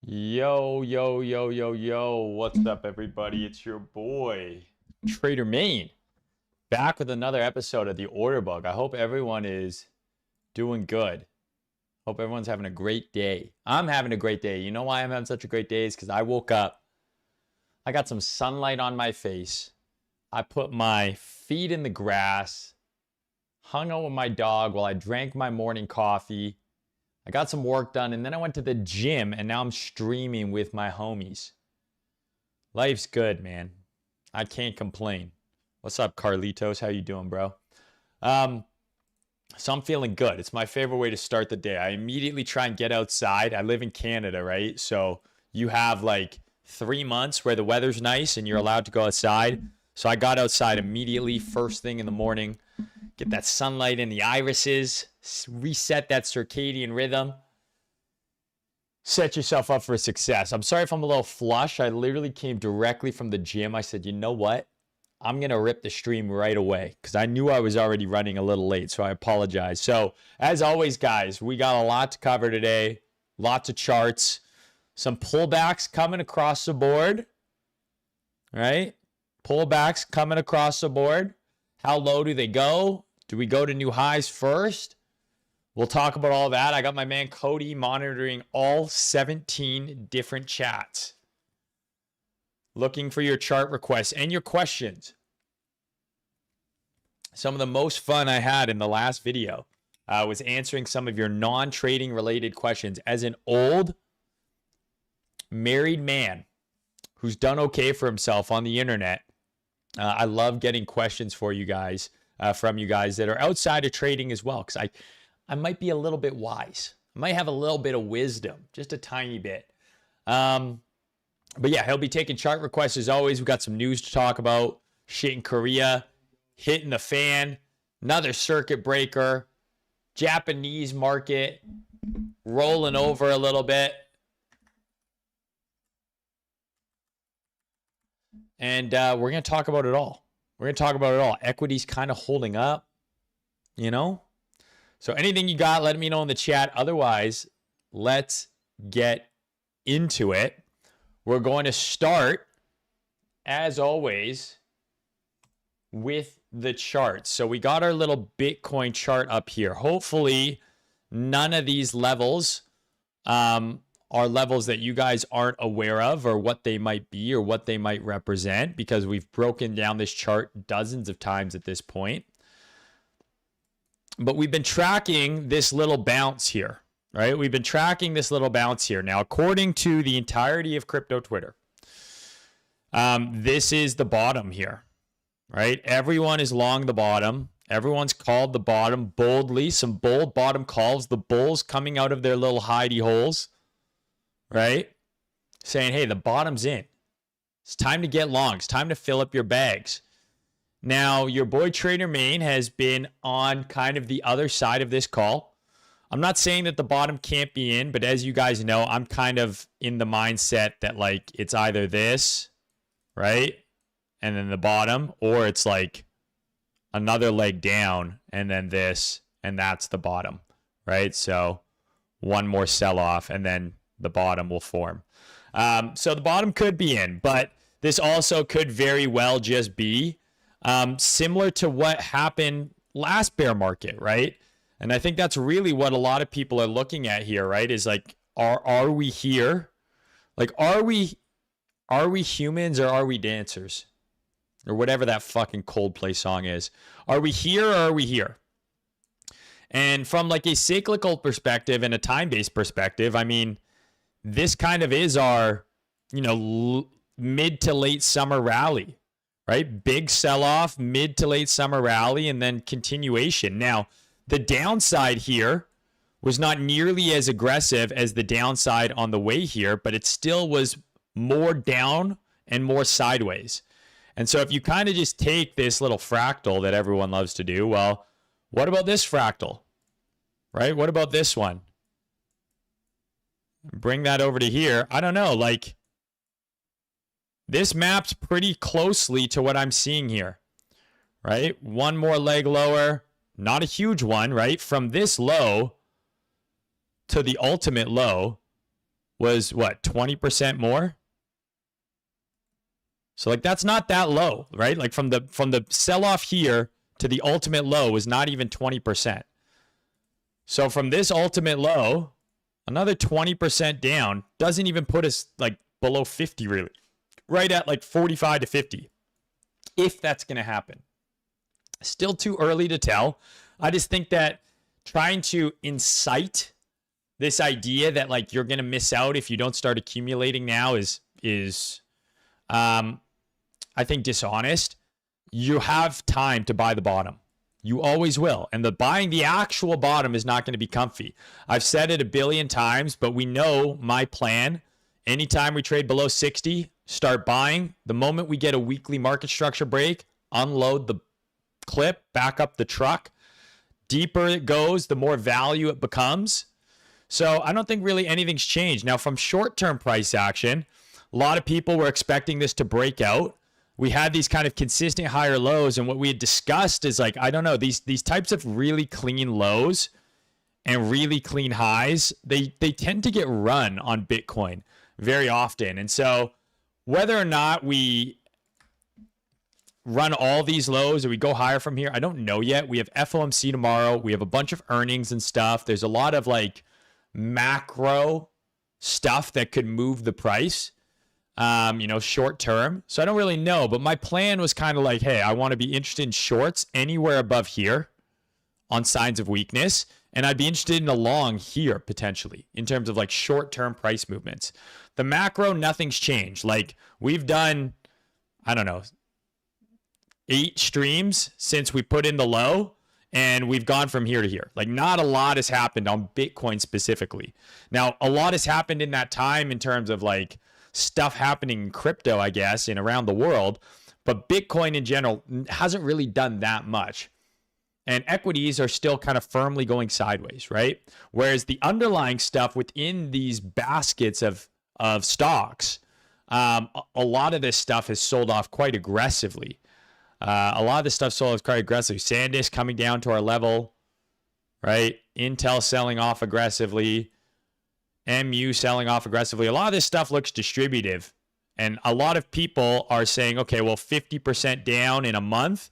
Yo, yo, yo, yo, yo. What's up, everybody? It's your boy, Trader Main, back with another episode of the Order Book. I hope everyone is doing good. Hope everyone's having a great day. I'm having a great day. You know why I'm having such a great day? Is because I woke up, I got some sunlight on my face. I put my feet in the grass, hung out with my dog while I drank my morning coffee. I got some work done, and then I went to the gym, and now I'm streaming with my homies. Life's good, man. I can't complain. What's up, Carlitos? How you doing, bro? So I'm feeling good. It's my favorite way to start the day. I immediately try and get outside. I live in Canada, right? So you have like 3 months where the weather's nice and you're allowed to go outside. So I got outside immediately, first thing in the morning. Get that sunlight in the irises, reset that circadian rhythm, set yourself up for success. I'm sorry if I'm a little flush. I literally came directly from the gym. I said, you know what? I'm going to rip the stream right away because I knew I was already running a little late, so I apologize. So, as always, guys, we got a lot to cover today. Lots of charts, some pullbacks coming across the board, right? Pullbacks coming across the board. How low do they go? Do we go to new highs first? We'll talk about all that. I got my man Cody monitoring all 17 different chats. Looking for your chart requests and your questions. Some of the most fun I had in the last video was answering some of your non-trading related questions. As an old married man who's done okay for himself on the internet, I love getting questions for you guys, from you guys that are outside of trading as well, because I might be a little bit wise. I might have a little bit of wisdom, just a tiny bit. But yeah, he'll be taking chart requests as always. We've got some news to talk about. Shit in Korea, hitting the fan, another circuit breaker, Japanese market rolling over a little bit. And we're going to talk about it all. We're going to talk about it all. Equities kind of holding up, you know? So anything you got, let me know in the chat. Otherwise, let's get into it. We're going to start, as always, with the charts. So we got our little Bitcoin chart up here. Hopefully, none of these levels are levels that you guys aren't aware of or what they might be or what they might represent, because we've broken down this chart dozens of times at this point. But we've been tracking this little bounce here, right? We've been tracking this little bounce here. Now, according to the entirety of crypto Twitter, this is the bottom here, right? Everyone is long the bottom. Everyone's called the bottom boldly. Some bold bottom calls. The bulls coming out of their little hidey holes, right? Saying, hey, the bottom's in. It's time to get long. It's time to fill up your bags. Now, your boy Trader Main has been on kind of the other side of this call. I'm not saying that the bottom can't be in, but as you guys know, I'm kind of in the mindset that like it's either this, right? And then the bottom, or it's like another leg down and then this, and that's the bottom, right? So one more sell off and then the bottom will form. So the bottom could be in, but this also could very well just be similar to what happened last bear market, right? And I think that's really what a lot of people are looking at here, right? Is like, are we here? Like, are we humans or are we dancers? Or whatever that fucking Coldplay song is. Are we here or are we here? And from like a cyclical perspective and a time-based perspective, I mean, this kind of is our, you know, mid to late summer rally, right? Big sell-off, mid to late summer rally, and then continuation. Now, the downside here was not nearly as aggressive as the downside on the way here, but it still was more down and more sideways. And so if you kind of just take this little fractal that everyone loves to do, well, what about this fractal, right? What about this one? Bring that over to here. I don't know, like this maps pretty closely to what I'm seeing here, right? One more leg lower, not a huge one, right? From this low to the ultimate low, was what, 20% more? So like that's not that low, right? Like from the sell-off here to the ultimate low was not even 20%. So from this ultimate low, another 20% down doesn't even put us like below 50 really. Right at like 45 to 50. If that's going to happen. Still too early to tell. I just think that trying to incite this idea that like you're going to miss out if you don't start accumulating now is I think dishonest. You have time to buy the bottom. You always will. And buying the actual bottom is not going to be comfy. I've said it a billion times, but we know my plan. Anytime we trade below 60, start buying. The moment we get a weekly market structure break, unload the clip, back up the truck. Deeper it goes, the more value it becomes. So I don't think really anything's changed. Now, from short-term price action, a lot of people were expecting this to break out. We had these kind of consistent higher lows, and what we had discussed is like, I don't know, these types of really clean lows and really clean highs, they tend to get run on Bitcoin very often. And so whether or not we run all these lows or we go higher from here, I don't know yet. We have FOMC tomorrow. We have a bunch of earnings and stuff. There's a lot of like macro stuff that could move the price. Short term. So I don't really know, but my plan was kind of like, hey, I want to be interested in shorts anywhere above here on signs of weakness. And I'd be interested in a long here potentially in terms of like short-term price movements. The macro, nothing's changed. Like we've done, I don't know, 8 streams since we put in the low and we've gone from here to here. Like not a lot has happened on Bitcoin specifically. Now, a lot has happened in that time in terms of like stuff happening in crypto, I guess, and around the world, but Bitcoin in general hasn't really done that much. And equities are still kind of firmly going sideways, right? Whereas the underlying stuff within these baskets of stocks, a lot of this stuff has sold off quite aggressively. A lot of this stuff sold off quite aggressively. SanDisk coming down to our level, right? Intel selling off aggressively. MU selling off aggressively. A lot of this stuff looks distributive. And a lot of people are saying, okay, well, 50% down in a month.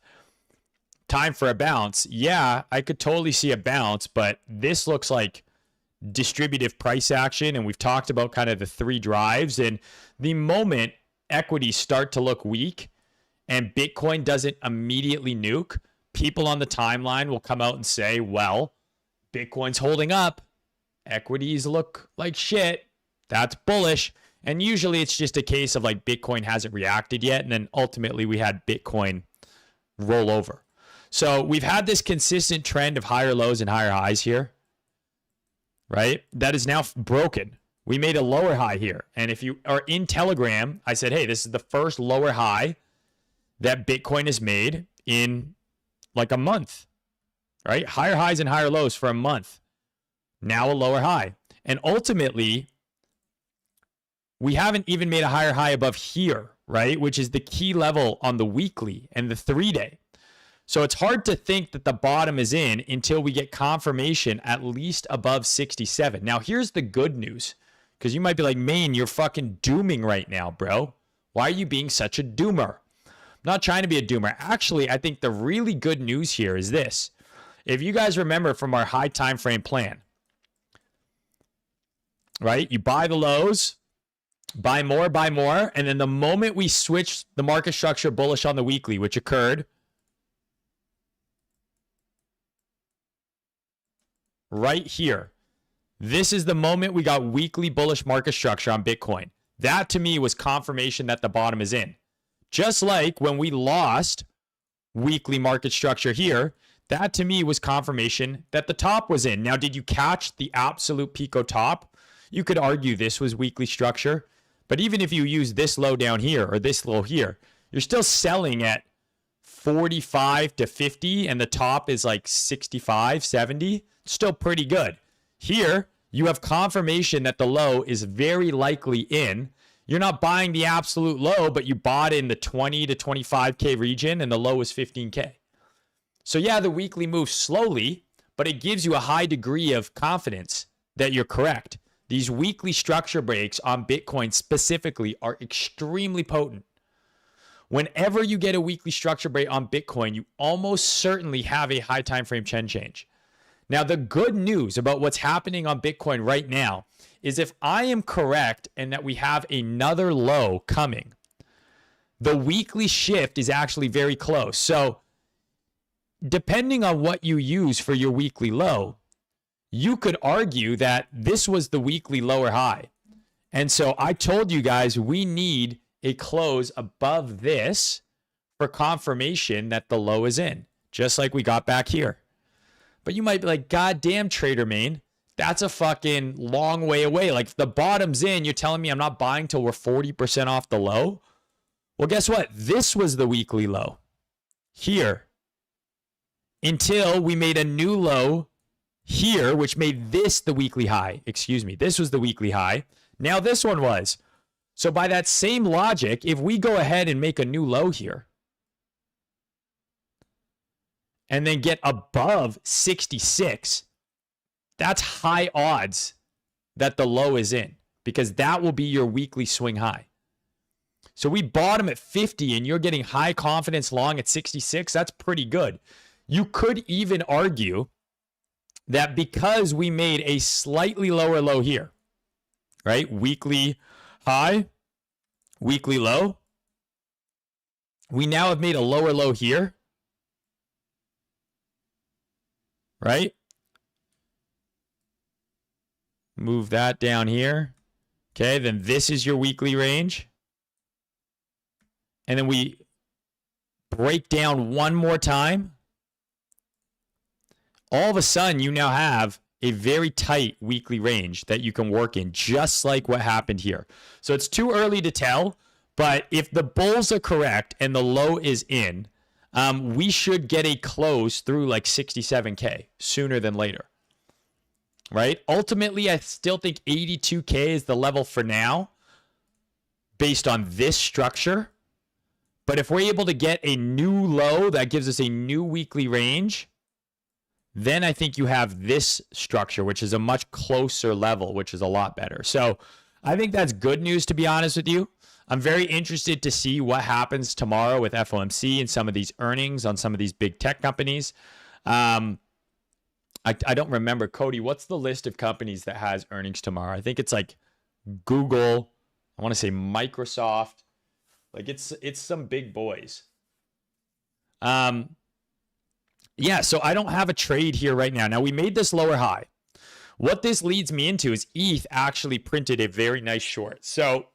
Time for a bounce. Yeah, I could totally see a bounce, but this looks like distributive price action. And we've talked about kind of the 3 drives. And the moment equities start to look weak and Bitcoin doesn't immediately nuke, people on the timeline will come out and say, well, Bitcoin's holding up. Equities look like shit. That's bullish. And usually it's just a case of like Bitcoin hasn't reacted yet. And then ultimately we had Bitcoin roll over. So we've had this consistent trend of higher lows and higher highs here, right? That is now broken. We made a lower high here. And if you are in Telegram, I said, hey, this is the first lower high that Bitcoin has made in like a month, right? Higher highs and higher lows for a month. Now a lower high. And ultimately, we haven't even made a higher high above here, right? Which is the key level on the weekly and the 3-day. So it's hard to think that the bottom is in until we get confirmation at least above 67. Now, here's the good news, because you might be like, man, you're fucking dooming right now, bro. Why are you being such a doomer? I'm not trying to be a doomer. Actually, I think the really good news here is this. If you guys remember from our high time frame plan, right? You buy the lows, buy more, and then the moment we switch the market structure bullish on the weekly, which occurred right here. This is the moment we got weekly bullish market structure on Bitcoin. That to me was confirmation that the bottom is in. Just like when we lost weekly market structure here, that to me was confirmation that the top was in. Now, did you catch the absolute Pico top? You could argue this was weekly structure, but even if you use this low down here or this low here, you're still selling at 45 to 50 and the top is like 65, 70. Still pretty good. Here, you have confirmation that the low is very likely in. You're not buying the absolute low, but you bought in the 20 to 25K region and the low is 15K. So yeah, the weekly moves slowly, but it gives you a high degree of confidence that you're correct. These weekly structure breaks on Bitcoin specifically are extremely potent. Whenever you get a weekly structure break on Bitcoin, you almost certainly have a high time frame trend change. Now, the good news about what's happening on Bitcoin right now is if I am correct and that we have another low coming, the weekly shift is actually very close. So depending on what you use for your weekly low, you could argue that this was the weekly lower high. And so I told you guys we need a close above this for confirmation that the low is in, just like we got back here. But you might be like, God damn, Trader Main, that's a fucking long way away. Like if the bottom's in, you're telling me I'm not buying till we're 40% off the low? Well, guess what? This was the weekly low here until we made a new low here, which made this the weekly high. Excuse me. This was the weekly high. Now this one was. So by that same logic, if we go ahead and make a new low here and then get above 66, that's high odds that the low is in because that will be your weekly swing high. So we bottom at 50 and you're getting high confidence long at 66. That's pretty good. You could even argue that because we made a slightly lower low here, right? Weekly high, weekly low. We now have made a lower low here, right? Move that down here. Okay, then this is your weekly range. And then we break down one more time. All of a sudden, you now have a very tight weekly range that you can work in, just like what happened here. So it's too early to tell, but if the bulls are correct and the low is in, we should get a close through like 67K sooner than later, right? Ultimately, I still think 82K is the level for now based on this structure. But if we're able to get a new low that gives us a new weekly range, then I think you have this structure, which is a much closer level, which is a lot better. So I think that's good news, to be honest with you. I'm very interested to see what happens tomorrow with FOMC and some of these earnings on some of these big tech companies. I don't remember. Cody, what's the list of companies that has earnings tomorrow? I think it's like Google. I want to say Microsoft. Like it's some big boys. Yeah, so I don't have a trade here right now. Now, we made this lower high. What this leads me into is ETH actually printed a very nice short. So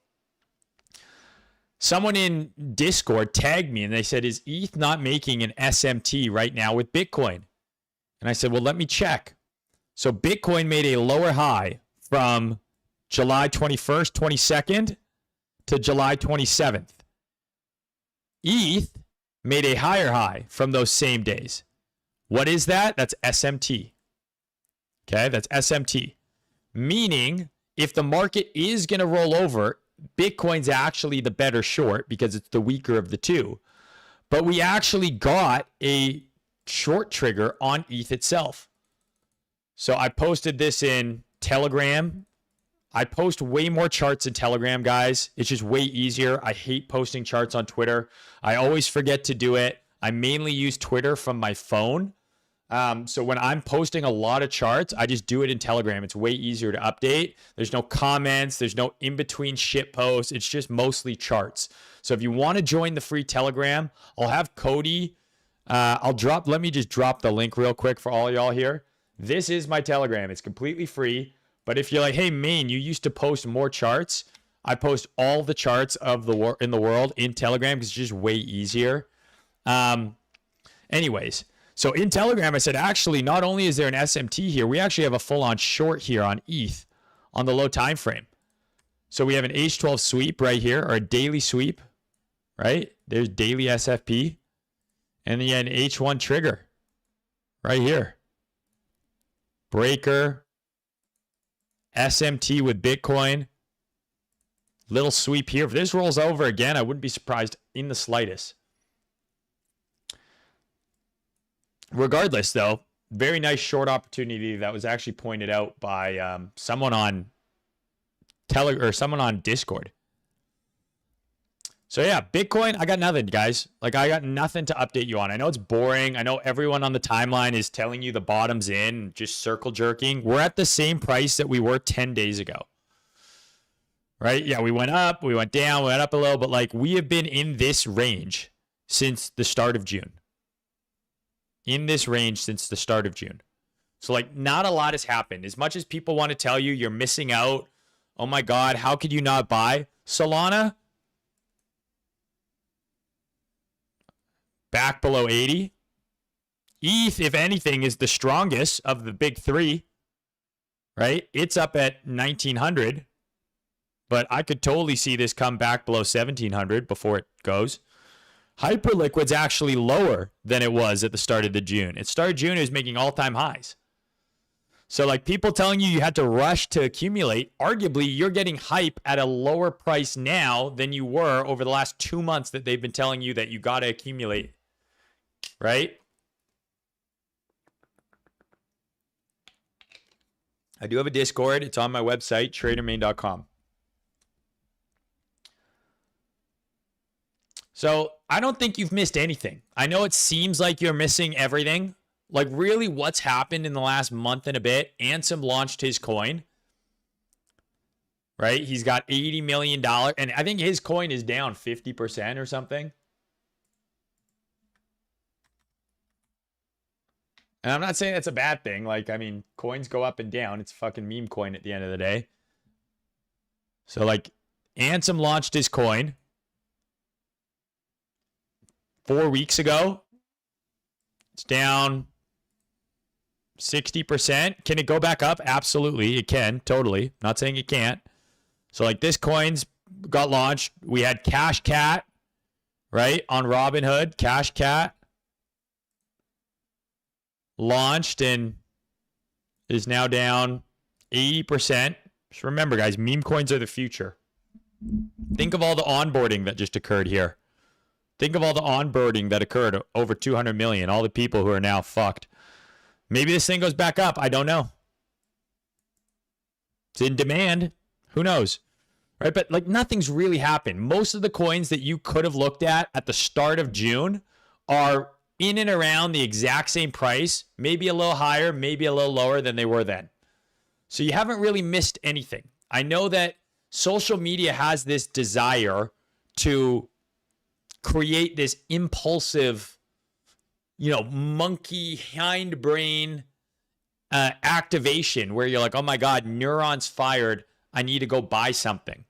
someone in Discord tagged me and they said, is ETH not making an SMT right now with Bitcoin? And I said, well, let me check. So Bitcoin made a lower high from July 21st, 22nd to July 27th. ETH made a higher high from those same days. What is that? That's SMT. Okay, that's SMT. Meaning, if the market is going to roll over, Bitcoin's actually the better short because it's the weaker of the two. But we actually got a short trigger on ETH itself. So I posted this in Telegram. I post way more charts in Telegram, guys. It's just way easier. I hate posting charts on Twitter. I always forget to do it. I mainly use Twitter from my phone. So when I'm posting a lot of charts, I just do it in Telegram. It's way easier to update. There's no comments. There's no in-between shit posts. It's just mostly charts. So if you want to join the free Telegram, I'll have Cody. Let me just drop the link real quick for all y'all here. This is my Telegram. It's completely free. But if you're like, hey, Maine, you used to post more charts. I post all the charts of in the world in Telegram because it's just way easier. Anyways, so in Telegram, I said, actually, not only is there an SMT here, we actually have a full-on short here on ETH on the low time frame. So we have an H12 sweep right here, or a daily sweep, right? There's daily SFP. And then you had an H1 trigger right here. Breaker. SMT with Bitcoin. Little sweep here. If this rolls over again, I wouldn't be surprised in the slightest. Regardless, though, very nice short opportunity that was actually pointed out by someone on someone on Discord. So yeah, Bitcoin, I got nothing, guys. Like, I got nothing to update you on. I know it's boring. I know everyone on the timeline is telling you the bottom's in, just circle jerking. We're at the same price that we were 10 days ago. Right? Yeah, we went up, we went down, we went up a little, but like, we have been in this range since the start of June. In this range since the start of June. So like, not a lot has happened. As much as people want to tell you you're missing out, oh my God, how could you not buy? Solana, back below 80. ETH, if anything, is the strongest of the big three, right? It's up at 1900, but I could totally see this come back below 1700 before it goes. Hyperliquid's actually lower than it was at the start of the June. It started June, it was making all-time highs. So like, people telling you had to rush to accumulate, arguably you're getting hype at a lower price now than you were over the last 2 months that they've been telling you that you got to accumulate. Right? I do have a Discord. It's on my website, tradermain.com. So I don't think you've missed anything. I know it seems like you're missing everything. Like, really, what's happened in the last month and a bit? Ansem launched his coin. Right? He's got $80 million. And I think his coin is down 50% or something. And I'm not saying that's a bad thing. Like, I mean, coins go up and down. It's fucking meme coin at the end of the day. So, like, Ansem launched his coin 4 weeks ago. It's down 60%. Can it go back up? Absolutely. It can. Totally. Not saying it can't. So, like, this coin's got launched. We had Cash Cat, right, on Robinhood. Cash Cat launched and is now down 80%. Just remember, guys, meme coins are the future. Think of all the onboarding that just occurred here. Think of all the onboarding that occurred, over 200 million, all the people who are now fucked. Maybe this thing goes back up. I don't know. It's in demand. Who knows? Right? But like, nothing's really happened. Most of the coins that you could have looked at the start of June are in and around the exact same price, maybe a little higher, maybe a little lower than they were then. So you haven't really missed anything. I know that social media has this desire to create this impulsive, monkey hindbrain activation where you're like, oh my God, neurons fired. I need to go buy something.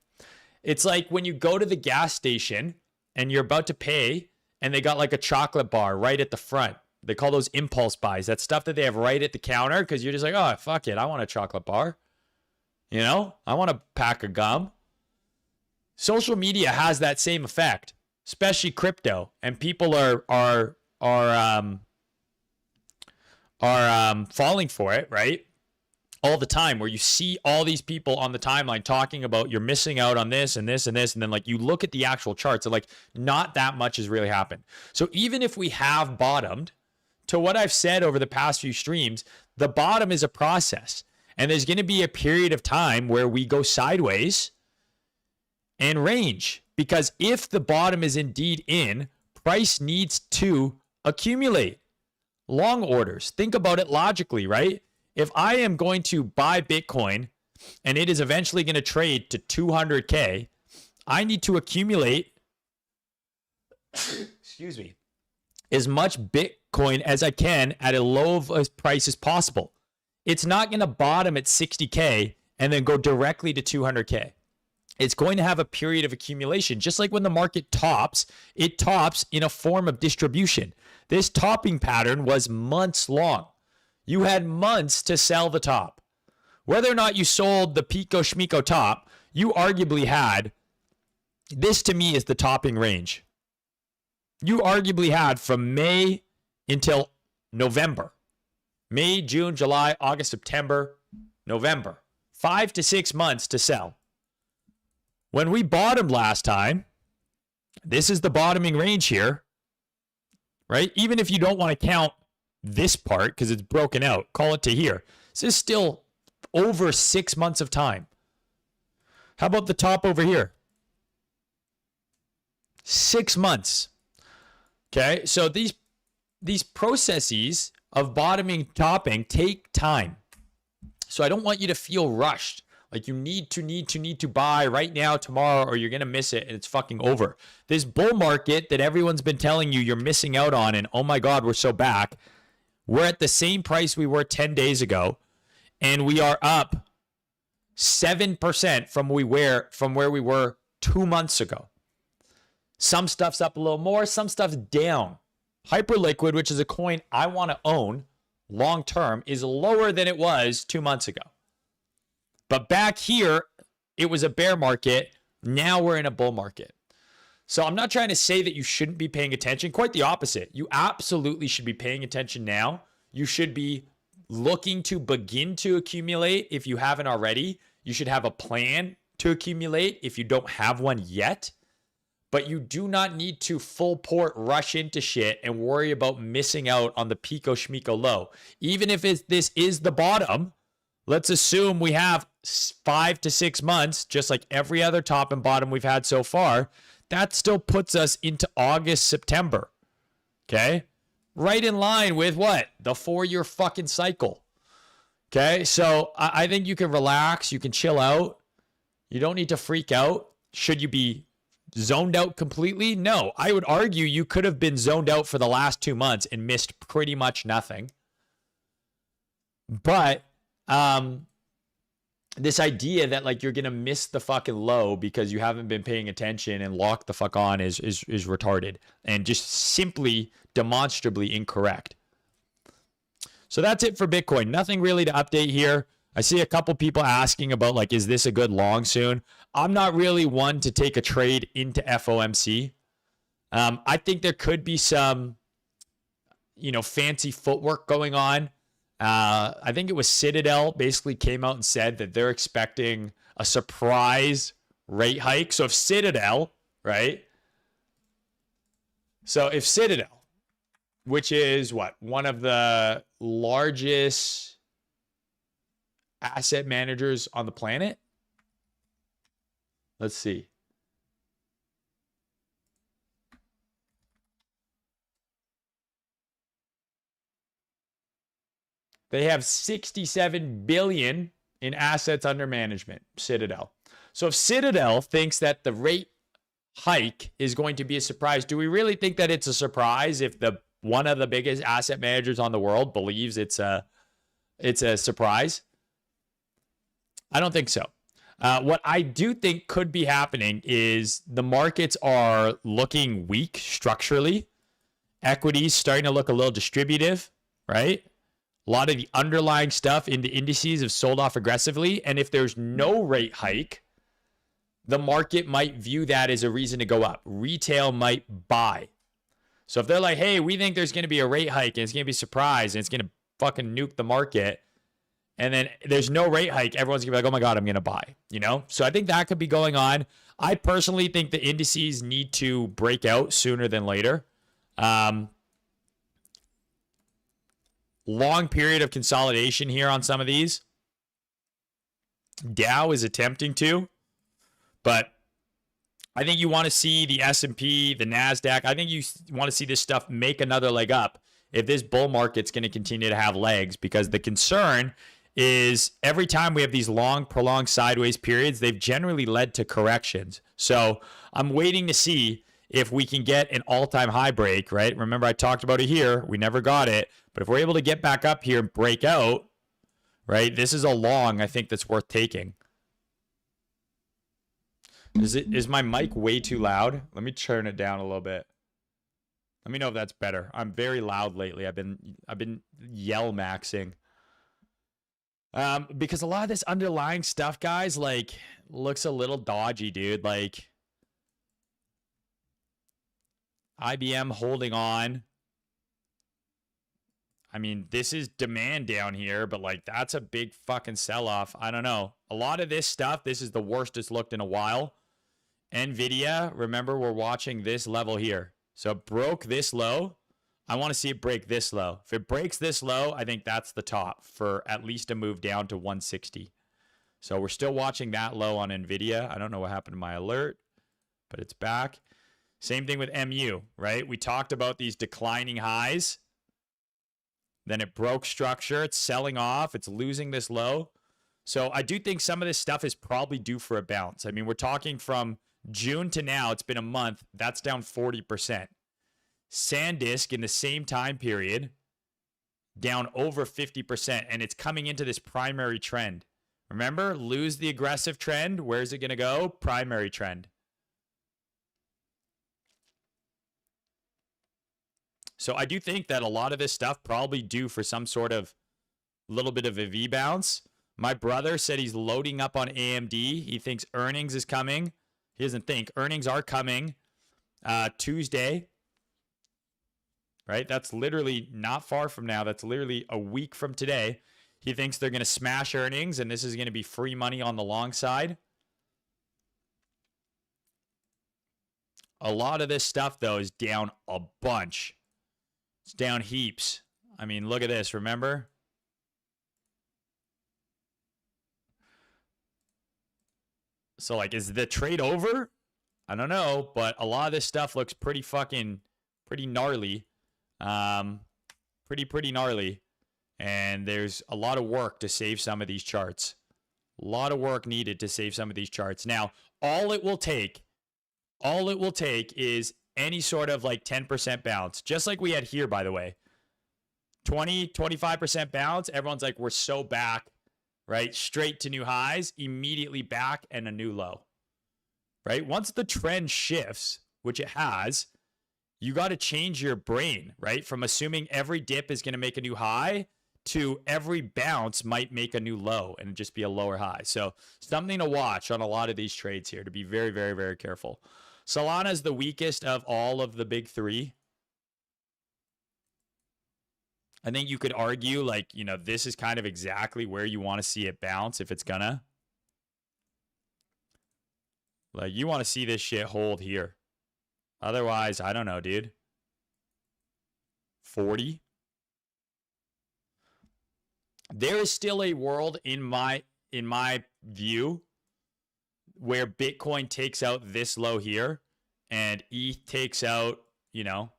It's like when you go to the gas station and you're about to pay and they got like a chocolate bar right at the front. They call those impulse buys. That stuff that they have right at the counter because you're just like, oh, fuck it. I want a chocolate bar. I want a pack of gum. Social media has that same effect, especially crypto. And people are falling for it, right? All the time, where you see all these people on the timeline talking about you're missing out on this and this and this. And then like you look at the actual charts and like not that much has really happened. So even if we have bottomed, to what I've said over the past few streams, the bottom is a process. And there's going to be a period of time where we go sideways and range. Because if the bottom is indeed in, price needs to accumulate. Long orders. Think about it logically, right? If I am going to buy Bitcoin and it is eventually going to trade to 200K, I need to accumulate, excuse me, as much Bitcoin as I can at a low price as possible. It's not going to bottom at 60K and then go directly to 200K. It's going to have a period of accumulation. Just like when the market tops, it tops in a form of distribution. This topping pattern was months long. You had months to sell the top. Whether or not you sold the Pico Schmico top, you arguably had, this to me is the topping range. You arguably had from May until November. May, June, July, August, September, November. 5 to 6 months to sell. When we bottomed last time, this is the bottoming range here, right? Even if you don't want to count this part because it's broken out, call it to here. This is still over 6 months of time. How about the top over here? 6 months. Okay, so these processes of bottoming, topping take time. So I don't want you to feel rushed. Like you need to buy right now, tomorrow, or you're going to miss it and it's fucking over. This bull market that everyone's been telling you you're missing out on, and oh my God, we're so back. We're at the same price we were 10 days ago, and we are up 7% from where we were 2 months ago. Some stuff's up a little more, some stuff's down. Hyperliquid, which is a coin I want to own long term, is lower than it was 2 months ago. But back here, it was a bear market. Now we're in a bull market. So I'm not trying to say that you shouldn't be paying attention. Quite the opposite. You absolutely should be paying attention now. You should be looking to begin to accumulate if you haven't already. You should have a plan to accumulate if you don't have one yet. But you do not need to full port rush into shit and worry about missing out on the Pico Schmico low. Even if this is the bottom, let's assume we have 5 to 6 months, just like every other top and bottom we've had so far. That still puts us into August, September. Okay? Right in line with what? The 4-year fucking cycle. Okay? So I think you can relax. You can chill out. You don't need to freak out. Should you be zoned out completely? No. I would argue you could have been zoned out for the last 2 months and missed pretty much nothing. But this idea that like you're gonna miss the fucking low because you haven't been paying attention and lock the fuck on is retarded and just simply demonstrably incorrect. So that's it for Bitcoin. Nothing really to update here. I see a couple people asking about like, is this a good long soon? I'm not really one to take a trade into FOMC. I think there could be some, fancy footwork going on. I think it was Citadel basically came out and said that they're expecting a surprise rate hike. So if Citadel, right? So if Citadel, which is what? One of the largest asset managers on the planet. Let's see. They have 67 billion in assets under management, Citadel. So if Citadel thinks that the rate hike is going to be a surprise, do we really think that it's a surprise if one of the biggest asset managers on the world believes it's a surprise? I don't think so. What I do think could be happening is the markets are looking weak structurally. Equities starting to look a little distributive, right? A lot of the underlying stuff in the indices have sold off aggressively. And if there's no rate hike, the market might view that as a reason to go up. Retail might buy. So if they're like, hey, we think there's going to be a rate hike and it's going to be a surprise and it's going to fucking nuke the market, and then there's no rate hike, everyone's going to be like, oh my God, I'm going to buy, So I think that could be going on. I personally think the indices need to break out sooner than later. Long period of consolidation here on some of these. Dow is attempting to, but I think you want to see the S&P, the NASDAQ. I think you want to see this stuff make another leg up if this bull market's going to continue to have legs, because the concern is every time we have these long, prolonged sideways periods, they've generally led to corrections. So I'm waiting to see if we can get an all-time high break, right? Remember, I talked about it here. We never got it. But if we're able to get back up here and break out, right, this is a long, I think, that's worth taking. Is my mic way too loud? Let me turn it down a little bit. Let me know if that's better. I'm very loud lately. I've been yell maxing. Because a lot of this underlying stuff, guys, like, looks a little dodgy, dude. Like, IBM holding on. I mean, this is demand down here, but like that's a big fucking sell-off. I don't know. A lot of this stuff, this is the worst it's looked in a while. NVIDIA, remember, we're watching this level here. So it broke this low. I want to see it break this low. If it breaks this low, I think that's the top for at least a move down to 160. So we're still watching that low on NVIDIA. I don't know what happened to my alert, but it's back. Same thing with MU, right? We talked about these declining highs. Then it broke structure. It's selling off. It's losing this low. So I do think some of this stuff is probably due for a bounce. I mean, we're talking from June to now. It's been a month. That's down 40%. SanDisk in the same time period, down over 50%. And it's coming into this primary trend. Remember, lose the aggressive trend. Where's it going to go? Primary trend. So I do think that a lot of this stuff probably due for some sort of little bit of a V bounce. My brother said he's loading up on AMD. He thinks earnings is coming. He doesn't think. Earnings are coming Tuesday. Right? That's literally not far from now. That's literally a week from today. He thinks they're going to smash earnings, and this is going to be free money on the long side. A lot of this stuff, though, is down a bunch. It's down heaps. I mean, look at this. Remember? So, like, is the trade over? I don't know, but a lot of this stuff looks pretty gnarly. Pretty gnarly. And there's a lot of work to save some of these charts. A lot of work needed to save some of these charts. Now, all it will take is any sort of like 10% bounce. Just like we had here, by the way. 25% bounce. Everyone's like, we're so back, right? Straight to new highs, immediately back and a new low, right? Once the trend shifts, which it has, you got to change your brain, right? From assuming every dip is going to make a new high to every bounce might make a new low and just be a lower high. So something to watch on a lot of these trades here, to be very, very, very careful. Solana is the weakest of all of the big three. I think you could argue, like, you know, this is kind of exactly where you want to see it bounce if it's gonna. Like, you want to see this shit hold here. Otherwise, I don't know, dude. 40. There is still a world in my view where Bitcoin takes out this low here and ETH takes out, you know,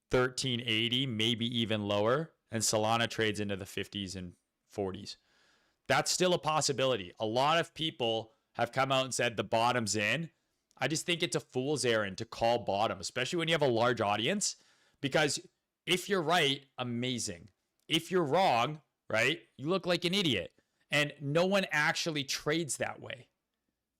1380, maybe even lower, and Solana trades into the 50s and 40s. That's still a possibility. A lot of people have come out and said the bottom's in. I just think it's a fool's errand to call bottom, especially when you have a large audience, because if you're right, amazing. If you're wrong, right, you look like an idiot. And no one actually trades that way.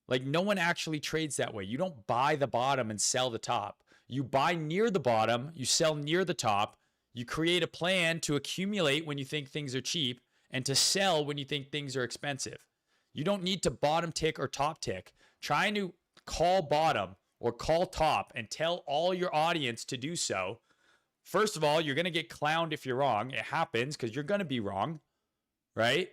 Like, no one actually trades that way. You don't buy the bottom and sell the top. You buy near the bottom, you sell near the top, you create a plan to accumulate when you think things are cheap and to sell when you think things are expensive. You don't need to bottom tick or top tick. Trying to call bottom or call top and tell all your audience to do so. First of all, you're going to get clowned if you're wrong. It happens because you're going to be wrong, right?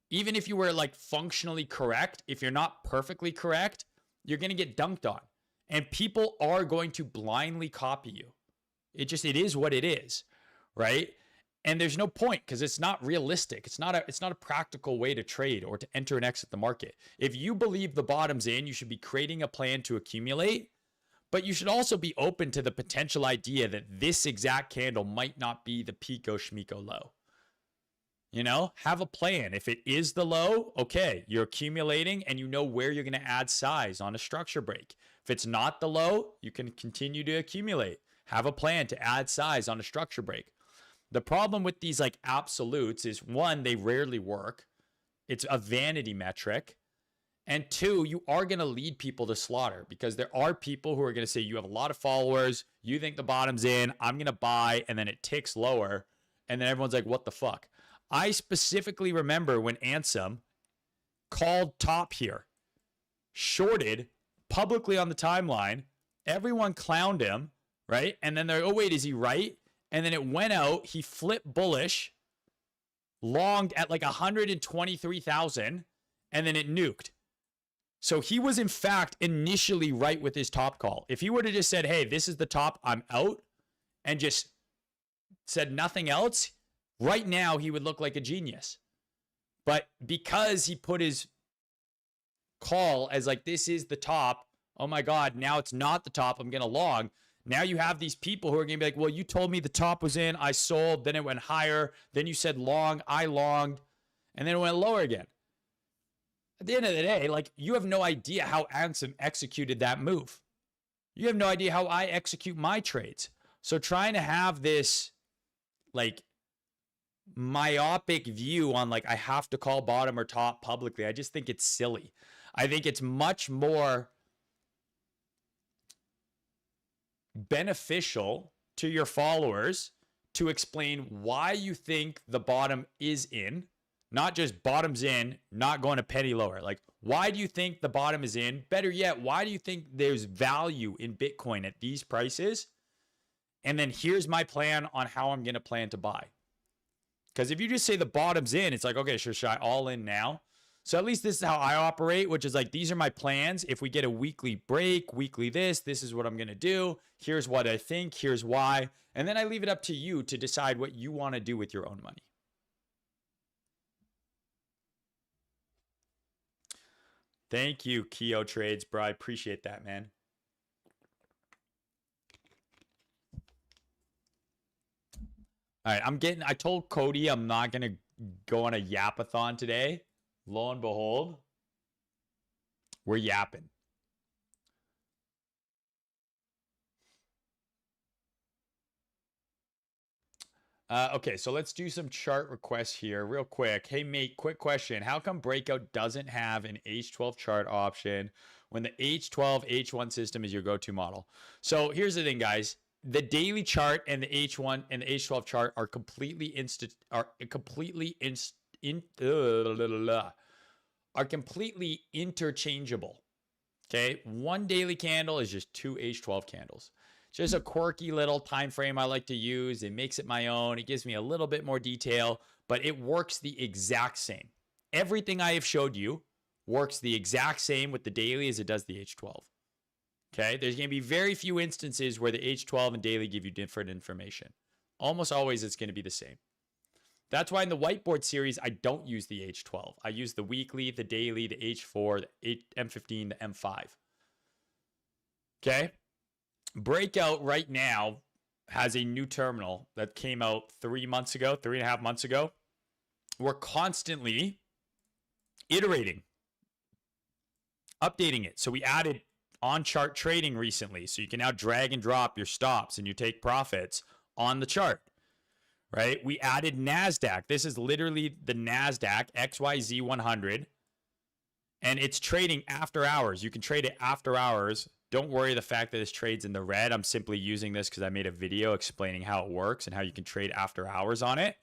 Even if you were like functionally correct, if you're not perfectly correct, you're going to get dunked on. And people are going to blindly copy you. It is what it is, right? And there's no point because it's not realistic. It's not a practical way to trade or to enter and exit the market. If you believe the bottom's in, you should be creating a plan to accumulate, but you should also be open to the potential idea that this exact candle might not be the Pico Schmico low. You know, have a plan. If it is the low, okay, you're accumulating and you know where you're going to add size on a structure break. If it's not the low, you can continue to accumulate. Have a plan to add size on a structure break. The problem with these like absolutes is, one, they rarely work. It's a vanity metric. And two, you are going to lead people to slaughter because there are people who are going to say, you have a lot of followers, you think the bottom's in, I'm going to buy, and then it ticks lower. And then everyone's like, what the fuck? I specifically remember when Ansem called top here, shorted publicly on the timeline. Everyone clowned him, right? And then they're, oh, wait, is he right? And then it went out. He flipped bullish, longed at like 123,000, and then it nuked. So he was, in fact, initially right with his top call. If he would have just said, hey, this is the top, I'm out, and just said nothing else, right now he would look like a genius. But because he put his call as like, this is the top, oh my God, now it's not the top, I'm going to long. Now you have these people who are going to be like, well, you told me the top was in, I sold, then it went higher, then you said long, I longed, and then it went lower again. At the end of the day, like, you have no idea how Ansem executed that move. You have no idea how I execute my trades. So trying to have this like myopic view on like, I have to call bottom or top publicly, I just think it's silly. I think it's much more beneficial to your followers to explain why you think the bottom is in, not just bottom's in, not going a penny lower. Like, why do you think the bottom is in? Better yet, why do you think there's value in Bitcoin at these prices? And then here's my plan on how I'm going to plan to buy. Because if you just say the bottom's in, it's like, okay, sure, should I all in now? So at least this is how I operate, which is like, these are my plans. If we get a weekly break, weekly this is what I'm going to do. Here's what I think. Here's why. And then I leave it up to you to decide what you want to do with your own money. Thank you, Keo Trades, bro. I appreciate that, man. All right, I told Cody I'm not going to go on a yapathon today. Lo and behold, we're yapping. Okay, so let's do some chart requests here real quick. Hey, mate, quick question. How come Breakout doesn't have an H12 chart option when the H12, H1 system is your go-to model? So here's the thing, guys. The daily chart and the H1 and the H12 chart are completely interchangeable. Okay, one daily candle is just two H12 candles. Just a quirky little time frame I like to use. It makes it my own. It gives me a little bit more detail, but it works the exact same. Everything I have showed you works the exact same with the daily as it does the H12. Okay, there's going to be very few instances where the H12 and daily give you different information. Almost always it's going to be the same. That's why in the whiteboard series, I don't use the H12. I use the weekly, the daily, the H4, the M15, the M5. Okay. Breakout right now has a new terminal that came out 3.5 months ago. We're constantly iterating, updating it. So we added on-chart trading recently. So you can now drag and drop your stops and you take profits on the chart, right? We added NASDAQ. This is literally the NASDAQ XYZ 100. And it's trading after hours. You can trade it after hours. Don't worry the fact that this trades in the red. I'm simply using this because I made a video explaining how it works and how you can trade after hours on it.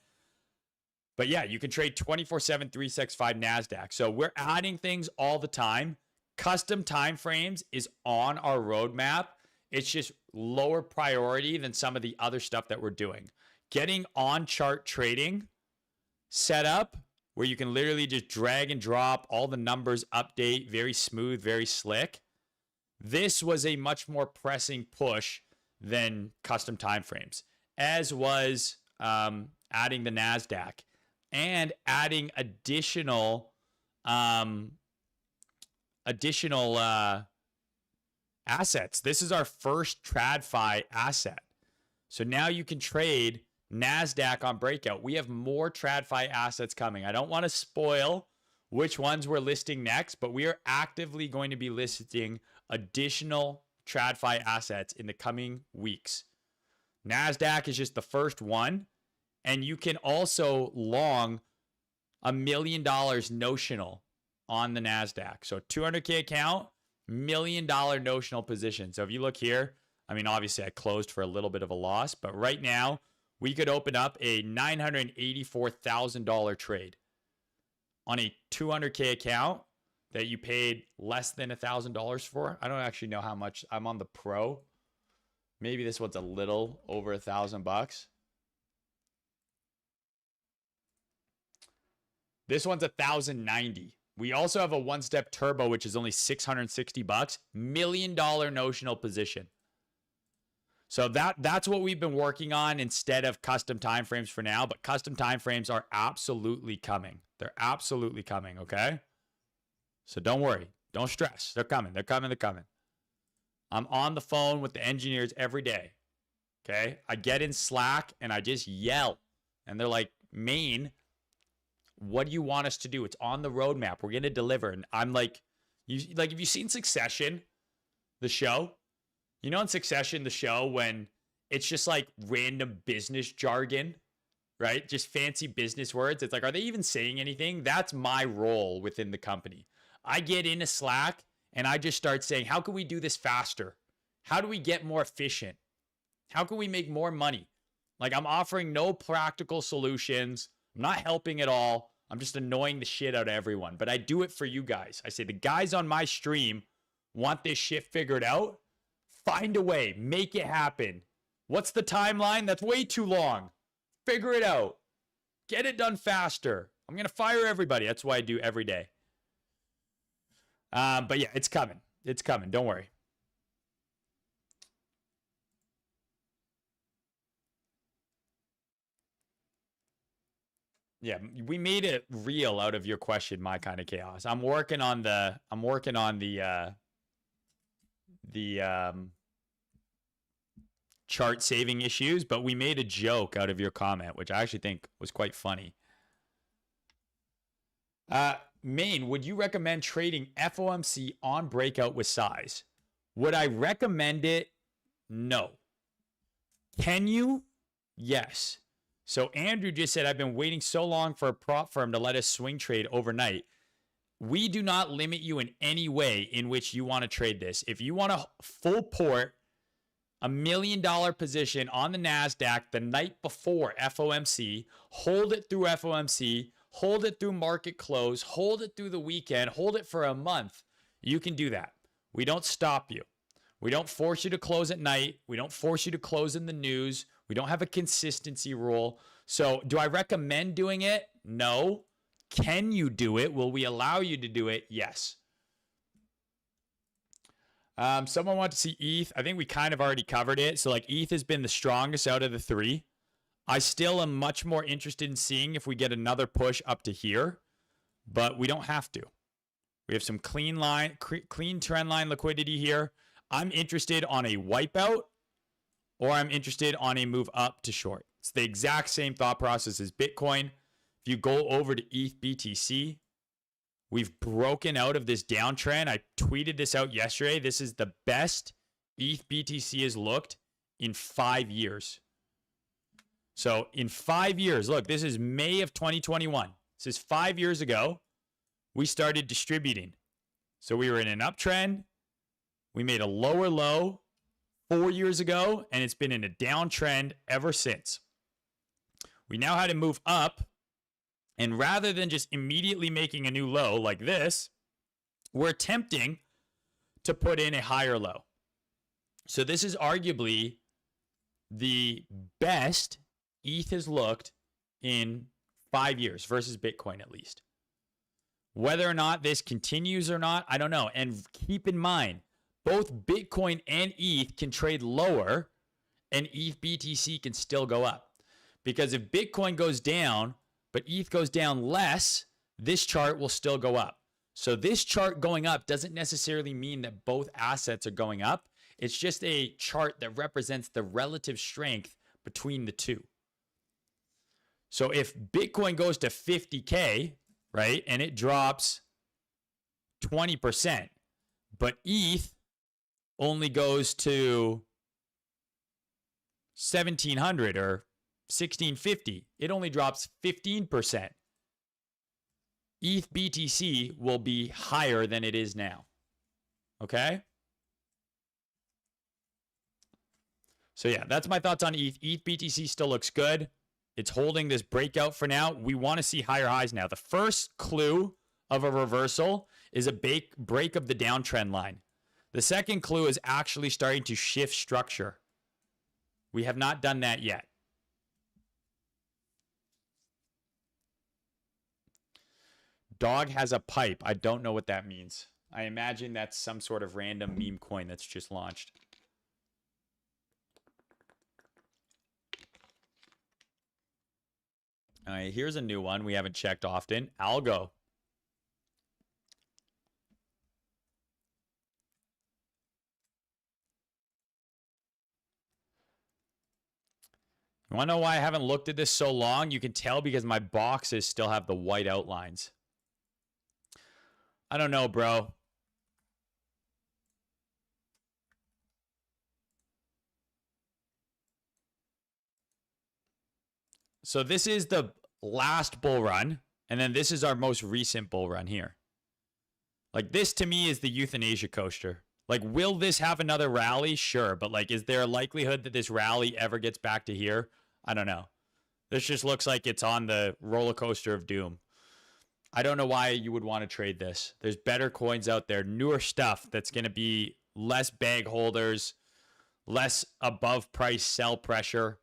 But yeah, you can trade 24/7, 365 NASDAQ. So we're adding things all the time. Custom timeframes is on our roadmap. It's just lower priority than some of the other stuff that we're doing. Getting on-chart trading set up where you can literally just drag and drop, all the numbers update, very smooth, very slick. This was a much more pressing push than custom timeframes, as was adding the NASDAQ and adding additional assets. This is our first TradFi asset. So now you can trade NASDAQ on Breakout. We have more TradFi assets coming. I don't want to spoil which ones we're listing next, but we are actively going to be listing additional TradFi assets in the coming weeks. NASDAQ is just the first one, and you can also long $1 million notional on the NASDAQ. So 200K account, $1 million notional position. So if you look here, I mean, obviously I closed for a little bit of a loss, but right now we could open up a $984,000 trade on a 200K account that you paid less than $1,000 for. I don't actually know how much. I'm on the pro. Maybe this one's a little over $1,000. This one's $1,090. We also have a one-step turbo, which is only $660. $1 million notional position. So that's what we've been working on instead of custom timeframes for now. But custom timeframes are absolutely coming. They're absolutely coming, okay? So don't worry. Don't stress. They're coming. They're coming. They're coming. I'm on the phone with the engineers every day, okay? I get in Slack and I just yell. And they're like, Maine, what do you want us to do? It's on the roadmap. We're going to deliver. And I'm like, have you seen Succession, the show? You know in Succession, the show, when it's just like random business jargon, right? Just fancy business words. It's like, are they even saying anything? That's my role within the company. I get into Slack and I just start saying, how can we do this faster? How do we get more efficient? How can we make more money? Like, I'm offering no practical solutions. I'm not helping at all. I'm just annoying the shit out of everyone. But I do it for you guys. I say, the guys on my stream want this shit figured out. Find a way. Make it happen. What's the timeline? That's way too long. Figure it out. Get it done faster. I'm going to fire everybody. That's what I do every day. But yeah, it's coming. It's coming. Don't worry. Yeah, we made it real out of your question, my kind of chaos. I'm working on the chart saving issues, but we made a joke out of your comment, which I actually think was quite funny. Maine, would you recommend trading FOMC on breakout with size? Would I recommend it? No. Can you? Yes. So Andrew just said, I've been waiting so long for a prop firm to let us swing trade overnight. We do not limit you in any way in which you want to trade this. If you want a full port, $1 million position on the NASDAQ the night before FOMC, hold it through FOMC, hold it through market close, hold it through the weekend, hold it for a month, you can do that. We don't stop you. We don't force you to close at night. We don't force you to close in the news. We don't have a consistency rule. So do I recommend doing it? No. Can you do it? Will we allow you to do it? Yes. Someone wants to see ETH. I think we kind of already covered it. So like ETH has been the strongest out of the three. I still am much more interested in seeing if we get another push up to here, but we don't have to. We have some clean trend line liquidity here. I'm interested on a wipeout, or I'm interested on a move up to short. It's the exact same thought process as Bitcoin. If you go over to ETH BTC, we've broken out of this downtrend. I tweeted this out yesterday. This is the best ETH BTC has looked in 5 years. So in 5 years, look, this is May of 2021. This is 5 years ago. We started distributing. So we were in an uptrend. We made a lower low 4 years ago, and it's been in a downtrend ever since. We now had to move up, and rather than just immediately making a new low like this, we're attempting to put in a higher low. So this is arguably the best ETH has looked in 5 years versus Bitcoin at least. Whether or not this continues or not, I don't know. And keep in mind, both Bitcoin and ETH can trade lower and ETH BTC can still go up. Because if Bitcoin goes down, but ETH goes down less, this chart will still go up. So this chart going up doesn't necessarily mean that both assets are going up. It's just a chart that represents the relative strength between the two. So if Bitcoin goes to 50K, right, and it drops 20%, but ETH only goes to 1,700 or 1,650, it only drops 15%. ETH BTC will be higher than it is now. Okay? So yeah, that's my thoughts on ETH. ETH BTC still looks good. It's holding this breakout for now. We want to see higher highs now. The first clue of a reversal is a break of the downtrend line. The second clue is actually starting to shift structure. We have not done that yet. Dog has a pipe. I don't know what that means. I imagine that's some sort of random meme coin that's just launched. All right, here's a new one we haven't checked often. ALGO. You want to know why I haven't looked at this so long? You can tell because my boxes still have the white outlines. I don't know, bro. So this is the last bull run, and then this is our most recent bull run here. Like, this to me is the euthanasia coaster. Like, will this have another rally? Sure, but like, is there a likelihood that this rally ever gets back to here? I don't know. This just looks like it's on the roller coaster of doom. I don't know why you would want to trade this. There's better coins out there, newer stuff that's going to be less bag holders, less above price sell pressure.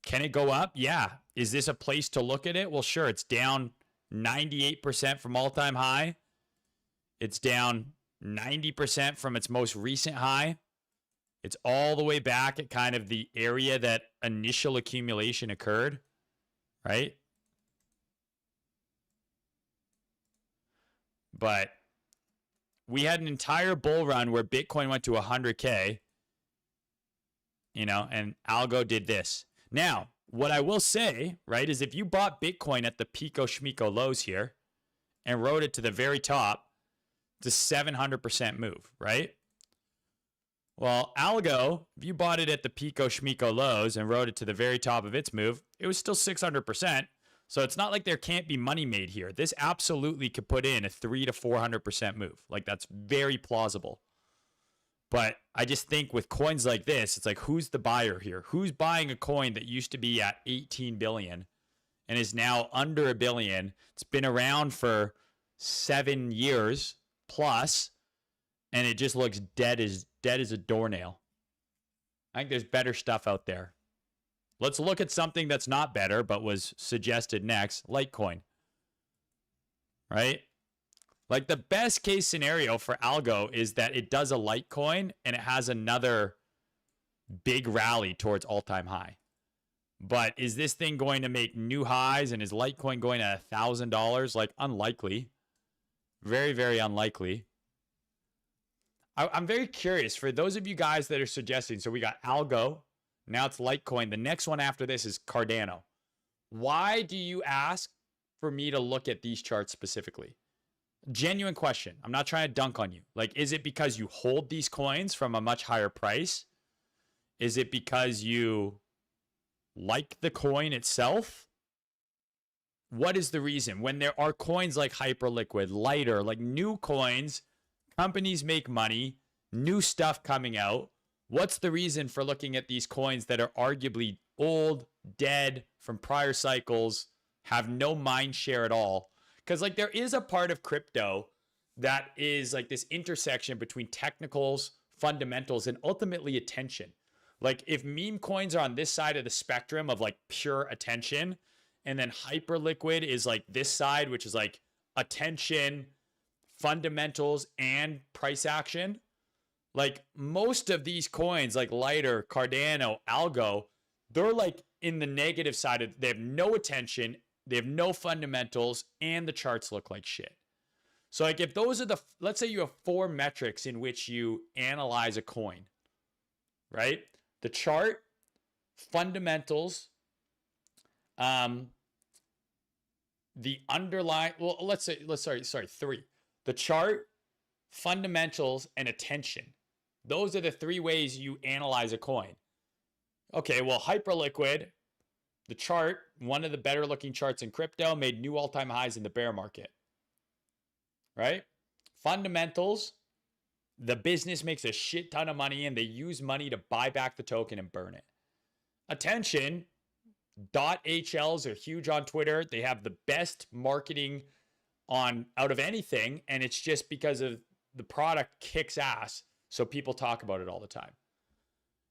Can it go up? Yeah. Is this a place to look at it? Well, sure. It's down 98% from all-time high. It's down 90% from its most recent high. It's all the way back at kind of the area that initial accumulation occurred, right? But we had an entire bull run where Bitcoin went to 100K, you know, and Algo did this. Now, what I will say, right, is if you bought Bitcoin at the Pico Schmico lows here and rode it to the very top, it's a 700% move, right? Well, Algo, if you bought it at the Pico Schmico lows and rode it to the very top of its move, it was still 600%. So it's not like there can't be money made here. This absolutely could put in a 300 to 400% move. Like, that's very plausible. But I just think with coins like this, it's like, who's the buyer here? Who's buying a coin that used to be at 18 billion and is now under a billion? It's been around for 7 years plus, and it just looks dead as a doornail. I think there's better stuff out there. Let's look at something that's not better, but was suggested next, Litecoin. Right? Like, the best case scenario for Algo is that it does a Litecoin and it has another big rally towards all-time high. But is this thing going to make new highs, and is Litecoin going to $1,000? Like, unlikely. Very, very unlikely. I'm very curious for those of you guys that are suggesting. So we got Algo. Now it's Litecoin. The next one after this is Cardano. Why do you ask for me to look at these charts specifically? Genuine question. I'm not trying to dunk on you. Like, is it because you hold these coins from a much higher price? Is it because you like the coin itself? What is the reason? When there are coins like Hyperliquid, Lighter, like new coins, companies make money, new stuff coming out. What's the reason for looking at these coins that are arguably old, dead, from prior cycles, have no mind share at all? Because like, there is a part of crypto that is like this intersection between technicals, fundamentals, and ultimately attention. Like, if meme coins are on this side of the spectrum of like pure attention, and then Hyperliquid is like this side, which is like attention, fundamentals, and price action. Like, most of these coins like Lighter, Cardano, Algo, they're like in the negative side of, they have no attention, they have no fundamentals, and the charts look like shit. So like, if those are the, let's say you have 4 metrics in which you analyze a coin, right? The chart, fundamentals, the underlying, well, let's say, sorry, 3. The chart, fundamentals, and attention. Those are the 3 ways you analyze a coin. Okay, well, Hyperliquid, the chart, one of the better looking charts in crypto, made new all-time highs in the bear market. Right? Fundamentals, the business makes a shit ton of money and they use money to buy back the token and burn it. Attention, .HLs are huge on Twitter. They have the best marketing on out of anything, and it's just because of the product kicks ass, so people talk about it all the time.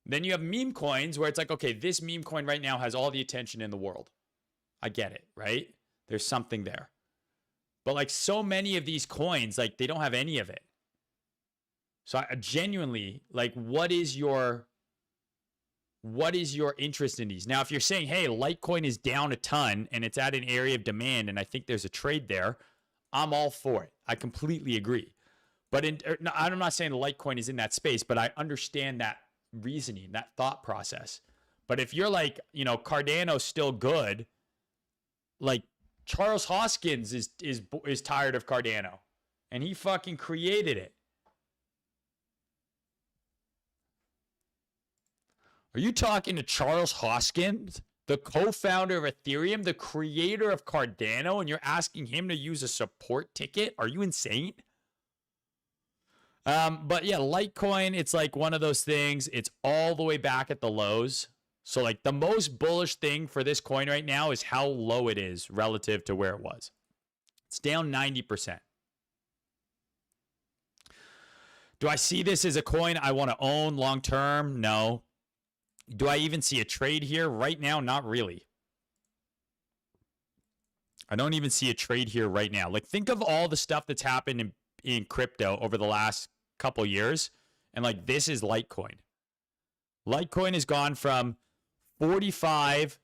Then you have meme coins where it's like, okay, this meme coin right now has all the attention in the world. I get it, right? There's something there. But like, so many of these coins, like, they don't have any of it. So I genuinely, like, what is your what is your interest in these? Now, if you're saying, hey, Litecoin is down a ton and it's at an area of demand and I think there's a trade there, I'm all for it. I completely agree. But I'm not saying Litecoin is in that space, but I understand that reasoning, that thought process. But if you're like, you know, Cardano's still good, like Charles Hoskins is tired of Cardano and he fucking created it. Are you talking to Charles Hoskins, the co-founder of Ethereum, the creator of Cardano, and you're asking him to use a support ticket? Are you insane? But yeah, Litecoin, it's like one of those things. It's all the way back at the lows. So like the most bullish thing for this coin right now is how low it is relative to where it was. It's down 90%. Do I see this as a coin I want to own long term? No. Do I even see a trade here right now? Not really. I don't even see a trade here right now. Like, think of all the stuff that's happened in crypto over the last couple years. And like, this is Litecoin. Litecoin has gone from 45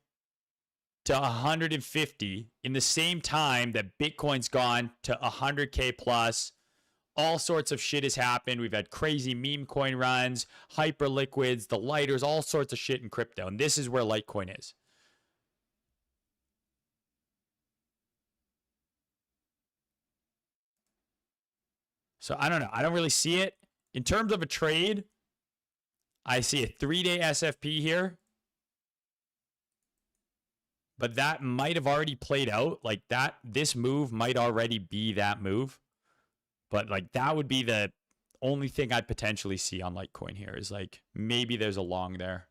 to 150 in the same time that Bitcoin's gone to 100K plus. All sorts of shit has happened. We've had crazy meme coin runs, Hyperliquids, the lighters, all sorts of shit in crypto. And this is where Litecoin is. So I don't know. I don't really see it. In terms of a trade, I see a 3-day SFP here. But that might have already played out. Like that, this move might already be that move. But like that would be the only thing I'd potentially see on Litecoin here is like maybe there's a long there.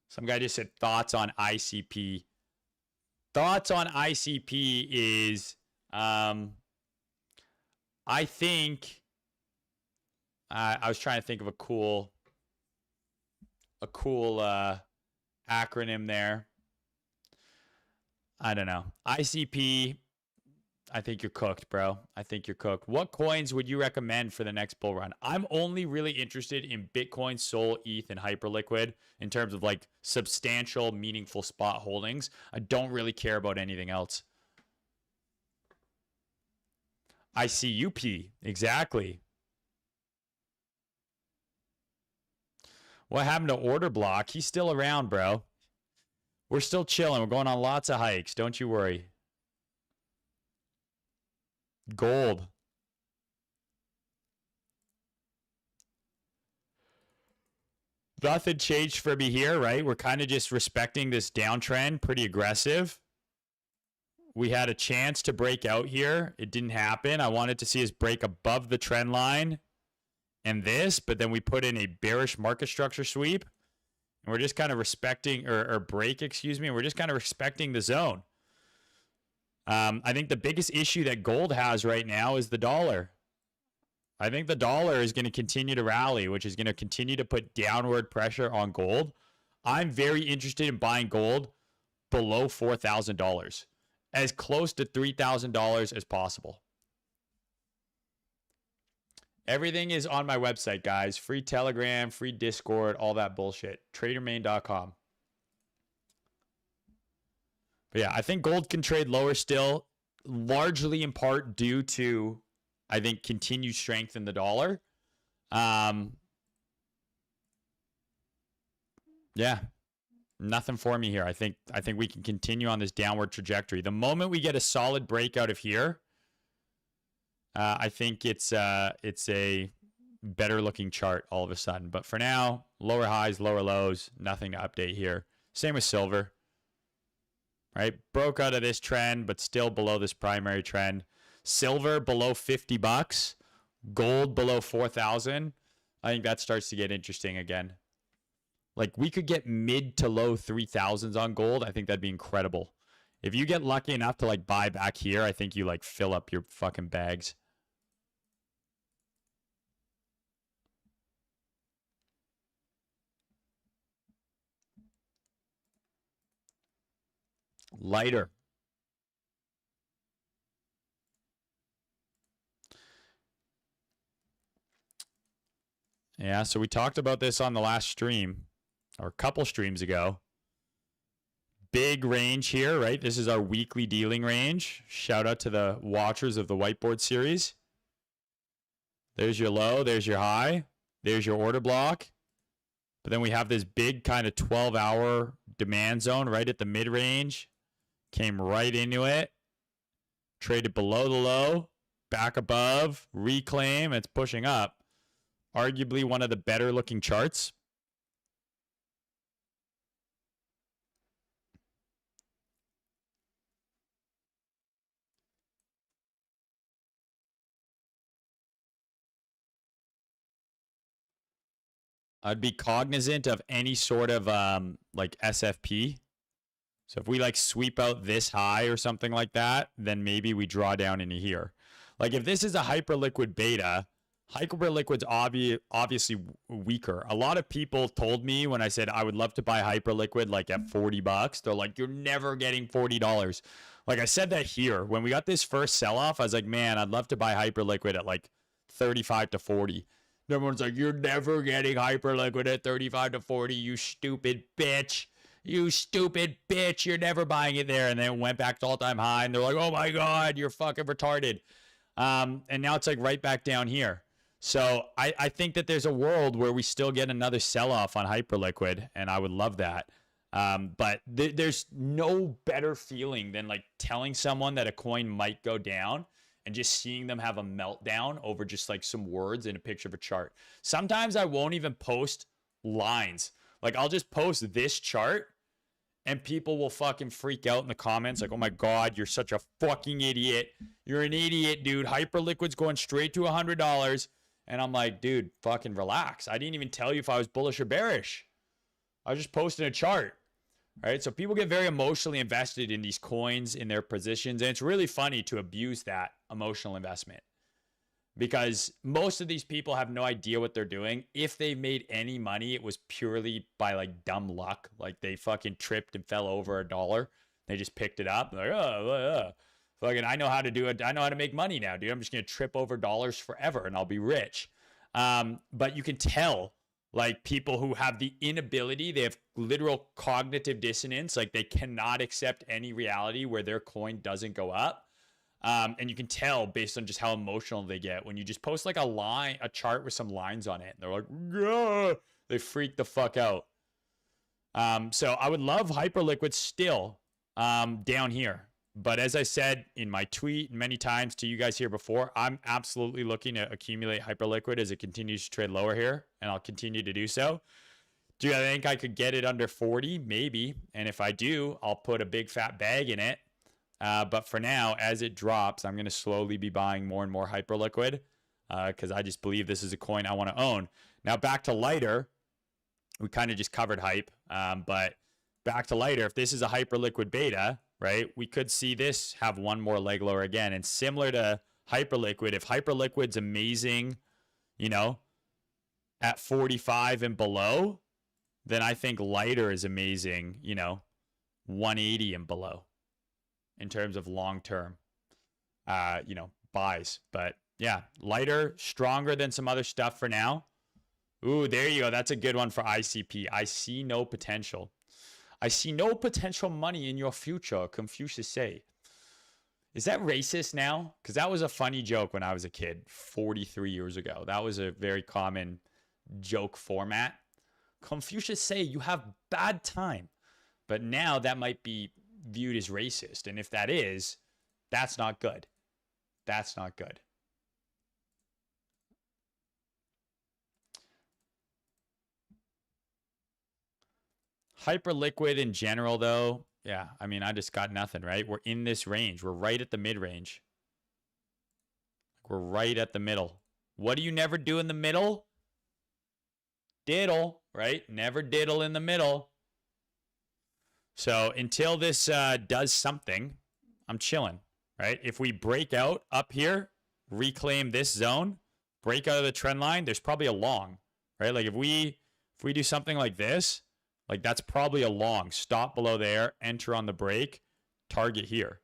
Some guy just said thoughts on ICP. Thoughts on ICP is I think I was trying to think of a cool acronym there. I don't know. ICP. I think you're cooked, bro. I think you're cooked. What coins would you recommend for the next bull run? I'm only really interested in Bitcoin, Sol, ETH, and Hyperliquid in terms of like substantial, meaningful spot holdings. I don't really care about anything else. ICUP, exactly. What happened to Order Block? He's still around, bro. We're still chilling. We're going on lots of hikes. Don't you worry. Gold. Nothing changed for me here, right? We're kind of just respecting this downtrend, pretty aggressive. We had a chance to break out here. It didn't happen. I wanted to see us break above the trend line and this, but then we put in a bearish market structure sweep. And we're just kind of respecting, or break, excuse me. We're just kind of respecting the zone. I think the biggest issue that gold has right now is the dollar. I think the dollar is going to continue to rally, which is going to continue to put downward pressure on gold. I'm very interested in buying gold below $4,000, as close to $3,000 as possible. Everything is on my website, guys. Free Telegram, free Discord, all that bullshit. TraderMain.com. But yeah, I think gold can trade lower still, largely in part due to, I think, continued strength in the dollar. Yeah, nothing for me here. I think we can continue on this downward trajectory. The moment we get a solid breakout of here, I think it's a better looking chart all of a sudden. But for now, lower highs, lower lows, nothing to update here. Same with silver. Right? Broke out of this trend, but still below this primary trend. Silver below $50, gold below 4,000. I think that starts to get interesting again. Like we could get mid to low 3,000s on gold. I think that'd be incredible. If you get lucky enough to like buy back here, I think you like fill up your fucking bags. Lighter. Yeah, so we talked about this on the last stream. or a couple streams ago. Big range here, right? This is our weekly dealing range. Shout out to the watchers of the whiteboard series. There's your low, there's your high, there's your order block. But then we have this big kind of 12-hour demand zone right at the mid-range. Came right into it. Traded below the low, back above, reclaim, it's pushing up. Arguably one of the better looking charts. I'd be cognizant of any sort of like SFP. So if we like sweep out this high or something like that, then maybe we draw down into here. Like if this is a hyperliquid beta, hyperliquid's obviously weaker. A lot of people told me when I said I would love to buy hyperliquid like at $40, they're like, you're never getting $40. Like I said that here. When we got this first sell-off, I was like, man, I'd love to buy hyperliquid at like 35 to 40. And everyone's like, you're never getting hyperliquid at 35 to 40, you stupid bitch. You stupid bitch, you're never buying it there. And then it went back to all-time high, and they're like, oh my God, you're fucking retarded. And now it's like right back down here. So I think that there's a world where we still get another sell-off on hyperliquid, and I would love that. But there's no better feeling than like telling someone that a coin might go down and just seeing them have a meltdown over just like some words in a picture of a chart. Sometimes I won't even post lines. Like I'll just post this chart and people will fucking freak out in the comments like, oh my God, you're such a fucking idiot. You're an idiot, dude. Hyperliquid's going straight to $100. And I'm like, dude, fucking relax. I didn't even tell you if I was bullish or bearish. I was just posting a chart. All right. So people get very emotionally invested in these coins, in their positions. And it's really funny to abuse that emotional investment because most of these people have no idea what they're doing. If they made any money, it was purely by like dumb luck. Like they fucking tripped and fell over $1. They just picked it up. Like, fucking, I know how to do it. I know how to make money now, dude. I'm just going to trip over dollars forever and I'll be rich. But you can tell like people who have the inability, they have literal cognitive dissonance. Like they cannot accept any reality where their coin doesn't go up. And you can tell based on just how emotional they get when you just post like a chart with some lines on it. And they're like, yeah, they freak the fuck out. So I would love hyperliquid still down here. But as I said in my tweet many times to you guys here before, I'm absolutely looking to accumulate hyperliquid as it continues to trade lower here, and I'll continue to do so. Do I think I could get it under 40? Maybe. And if I do, I'll put a big fat bag in it. But for now, as it drops, I'm going to slowly be buying more and more hyperliquid because I just believe this is a coin I want to own. Now back to lighter. We kind of just covered hype, but back to lighter. If this is a hyperliquid beta, right, we could see this have one more leg lower again. And similar to hyperliquid, if hyperliquid's amazing, you know, at 45 and below, then I think lighter is amazing, you know, 180 and below in terms of long-term, you know, buys. But yeah, lighter, stronger than some other stuff for now. Ooh, there you go. That's a good one for ICP. I see no potential. I see no potential money in your future, Confucius say. Is that racist now? Because that was a funny joke when I was a kid 43 years ago. That was a very common joke format. Confucius say you have bad time. But now that might be viewed as racist. And if that is, that's not good. That's not good. Hyperliquid in general, though, yeah, I mean, I just got nothing, right? We're in this range. We're right at the mid-range. We're right at the middle. What do you never do in the middle? Diddle, right? Never diddle in the middle. So until this does something, I'm chilling, right? If we break out up here, reclaim this zone, break out of the trend line, there's probably a long, right? Like if we do something like this, like that's probably a long. Stop below there, enter on the break, target here.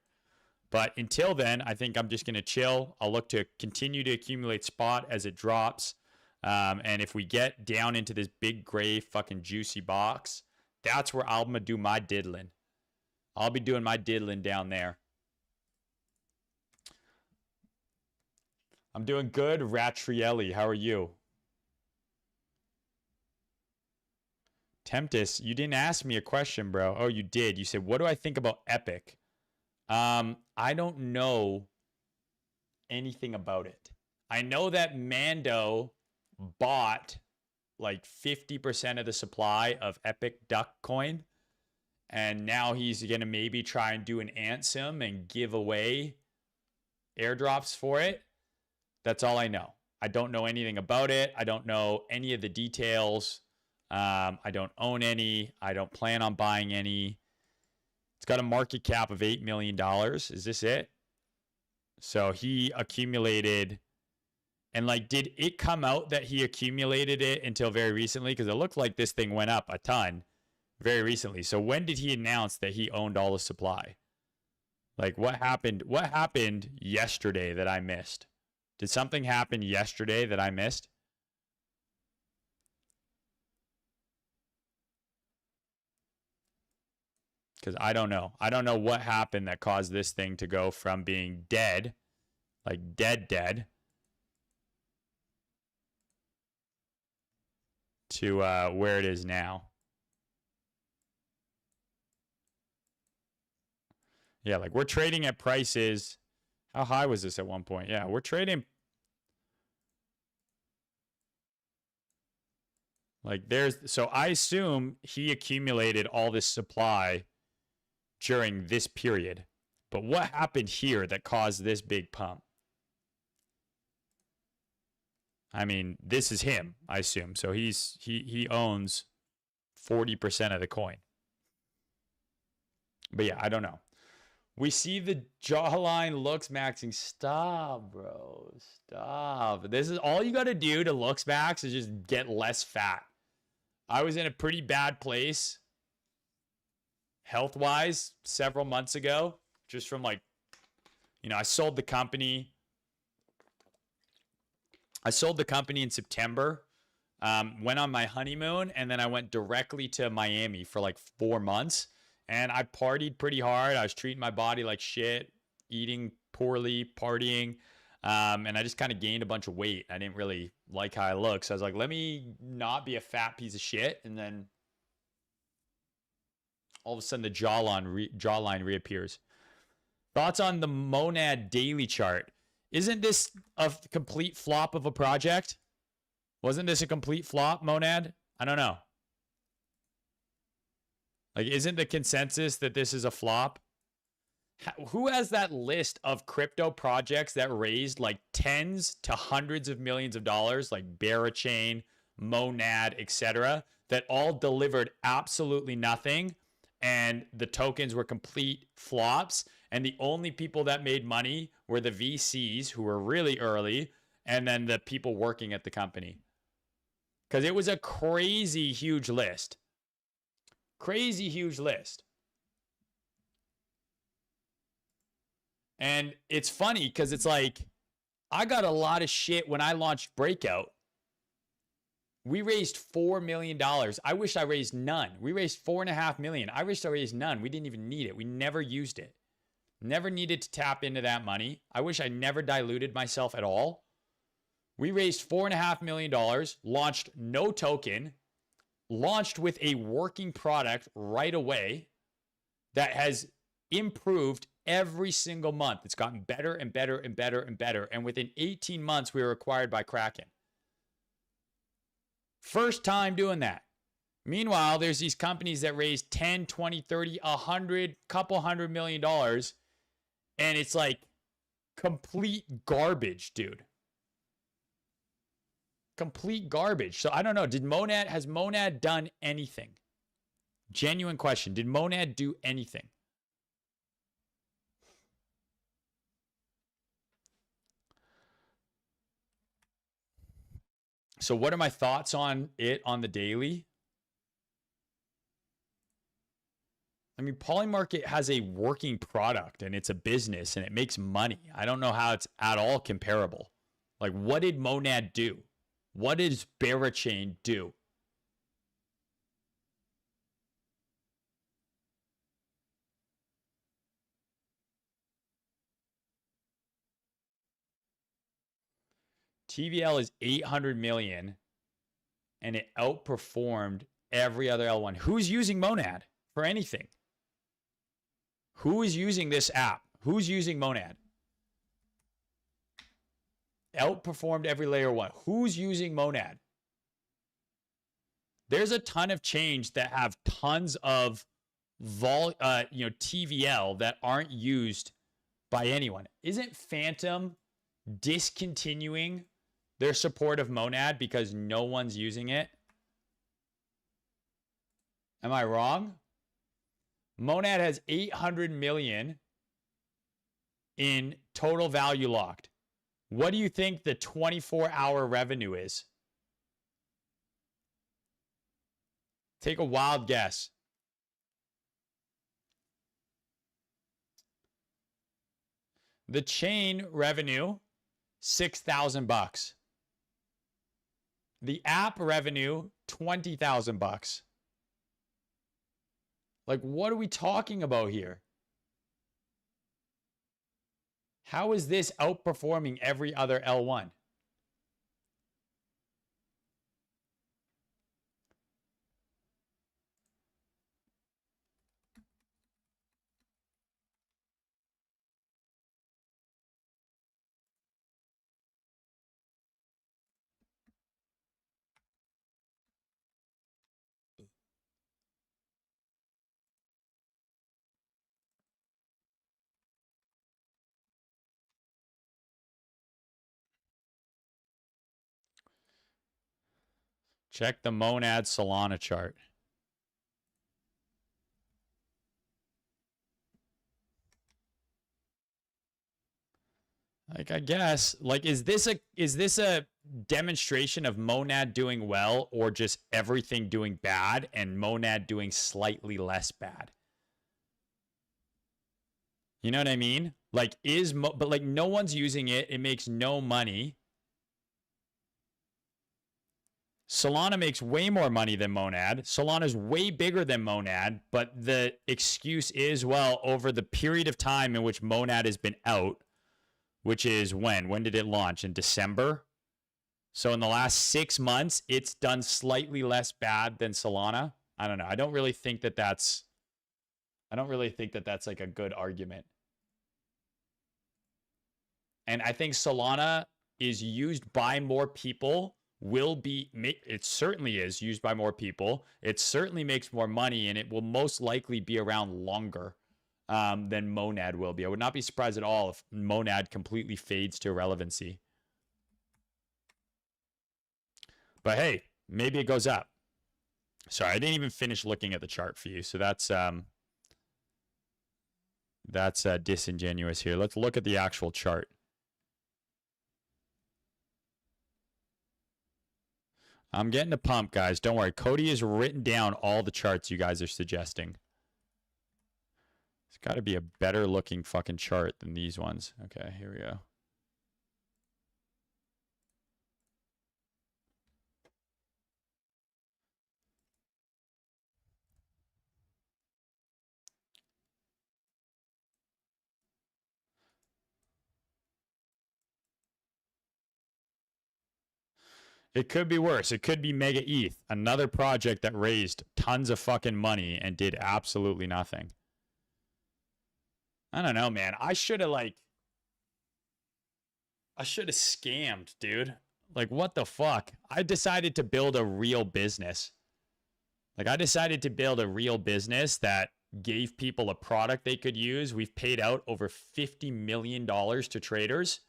But until then, I think I'm just going to chill. I'll look to continue to accumulate spot as it drops. And if we get down into this big gray fucking juicy box, that's where I'm gonna do my diddling. I'll be doing my diddling down there. I'm doing good, Ratrielli. How are you? Tempest, you didn't ask me a question, bro. Oh, you did. You said, what do I think about Epic? I don't know anything about it. I know that Mando bought like 50% of the supply of Epic Duck coin. And now he's going to maybe try and do an ANSEM and give away airdrops for it. That's all I know. I don't know anything about it. I don't know any of the details. I don't own any. I don't plan on buying any. It's got a market cap of $8 million. Is this it? So he accumulated, and like, did it come out that he accumulated it until very recently? Because it looked like this thing went up a ton very recently. So when did he announce that he owned all the supply? Like, what happened? What happened yesterday that I missed? Did something happen yesterday that I missed? Because I don't know. I don't know what happened that caused this thing to go from being dead, like dead, to where it is now. Yeah, like we're trading at prices. How high was this at one point? Yeah, we're trading. Like so I assume he accumulated all this supply during this period. But what happened here that caused this big pump? I mean, this is him, I assume. So he owns 40% of the coin. But yeah, I don't know. We see the jawline looks maxing. Stop, bro. Stop. This is all you got to do to looks max is just get less fat. I was in a pretty bad place health-wise several months ago, just from like, you know, I sold the company. I sold the company in September, went on my honeymoon, and then I went directly to Miami for like 4 months. And I partied pretty hard. I was treating my body like shit, eating poorly, partying. And I just kind of gained a bunch of weight. I didn't really like how I looked. So I was like, let me not be a fat piece of shit. And then all of a sudden the jawline reappears. Thoughts on the Monad daily chart? Isn't this a complete flop of a project? Wasn't this a complete flop, Monad? I don't know. Like, isn't the consensus that this is a flop? Who has that list of crypto projects that raised like tens to hundreds of millions of dollars, like Barachain, Monad, etc., that all delivered absolutely nothing, and the tokens were complete flops, and the only people that made money were the VCs who were really early, and then the people working at the company? Because it was a crazy huge list. Crazy huge list. And it's funny because it's like, I got a lot of shit when I launched Breakout. We raised $4 million. I wish I raised none. We raised $4.5 million. I wish I raised none. We didn't even need it. We never used it. Never needed to tap into that money. I wish I never diluted myself at all. We raised $4.5 million, launched no token, launched with a working product right away that has improved every single month. It's gotten better and better and better and better. And within 18 months, we were acquired by Kraken. First time doing that. Meanwhile, there's these companies that raise 10, 20, 30, 100, couple $100 million. And it's like complete garbage, dude. Complete garbage. So I don't know. Has Monad done anything? Genuine question. Did Monad do anything? So what are my thoughts on it on the daily? I mean, Polymarket has a working product and it's a business and it makes money. I don't know how it's at all comparable. Like, what did Monad do? What does Barachain do? TVL is 800 million and it outperformed every other L1. Who's using Monad for anything? Who is using this app? Who's using Monad? Outperformed every layer one. Who's using Monad? There's a ton of chains that have tons of TVL that aren't used by anyone. Isn't Phantom discontinuing their support of Monad because no one's using it? Am I wrong? Monad has 800 million in total value locked. What do you think the 24-hour revenue is? Take a wild guess. The chain revenue, $6,000. The app revenue, $20,000. Like, what are we talking about here? How is this outperforming every other L1? Check the Monad Solana chart. Like, I guess, like, is this a demonstration of Monad doing well or just everything doing bad and Monad doing slightly less bad? You know what I mean? Like, but like no one's using it. It makes no money. Solana makes way more money than Monad. Solana's way bigger than Monad, but the excuse is, well, over the period of time in which Monad has been out, which is when? When did it launch? In December? So in the last 6 months, it's done slightly less bad than Solana. I don't know. I don't really think that that's like a good argument. And I think Solana is used by more people. It certainly is used by more people. It certainly makes more money, and it will most likely be around longer than Monad will be. I would not be surprised at all if Monad completely fades to irrelevancy. But hey, maybe it goes up. Sorry, I didn't even finish looking at the chart for you, so that's disingenuous here. Let's look at the actual chart. I'm getting a pump, guys. Don't worry. Cody has written down all the charts you guys are suggesting. It's got to be a better looking fucking chart than these ones. Okay, here we go. It could be worse. It could be Mega ETH, another project that raised tons of fucking money and did absolutely nothing. I don't know, man. I should have scammed, dude. Like, what the fuck? I decided to build a real business. Like, I decided to build a real business that gave people a product they could use. We've paid out over $50 million to traders.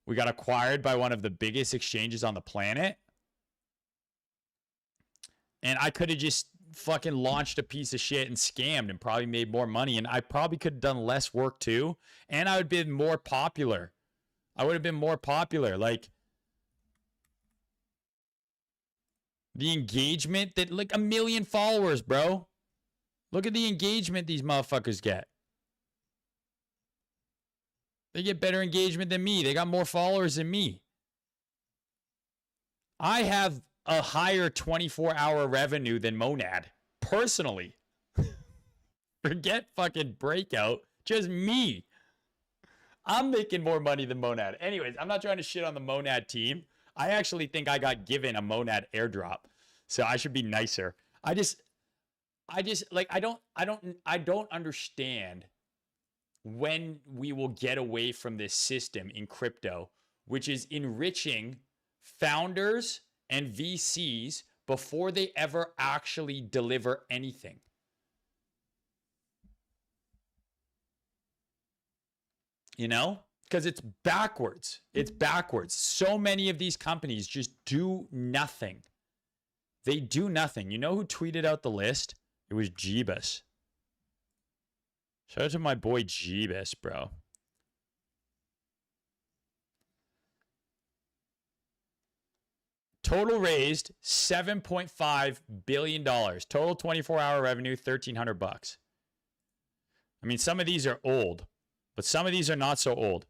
We got acquired by one of the biggest exchanges on the planet. And I could have just fucking launched a piece of shit and scammed and probably made more money. And I probably could have done less work too. And I would have been more popular. I would have been more popular. Like, the engagement that, like, 1 million followers, bro. Look at the engagement these motherfuckers get. They get better engagement than me. They got more followers than me. I have a higher 24-hour revenue than Monad, personally. Forget fucking Breakout, just me. I'm making more money than Monad. Anyways, I'm not trying to shit on the Monad team. I actually think I got given a Monad airdrop, so I should be nicer. I just like I don't understand when we will get away from this system in crypto, which is enriching founders and VCs before they ever actually deliver anything. You know? Because it's backwards. It's backwards. So many of these companies just do nothing. They do nothing. You know who tweeted out the list? It was Jeebus. Shout out to my boy Jeebus, bro. Total raised $7.5 billion. Total 24-hour revenue, $1,300. I mean, some of these are old, but some of these are not so old.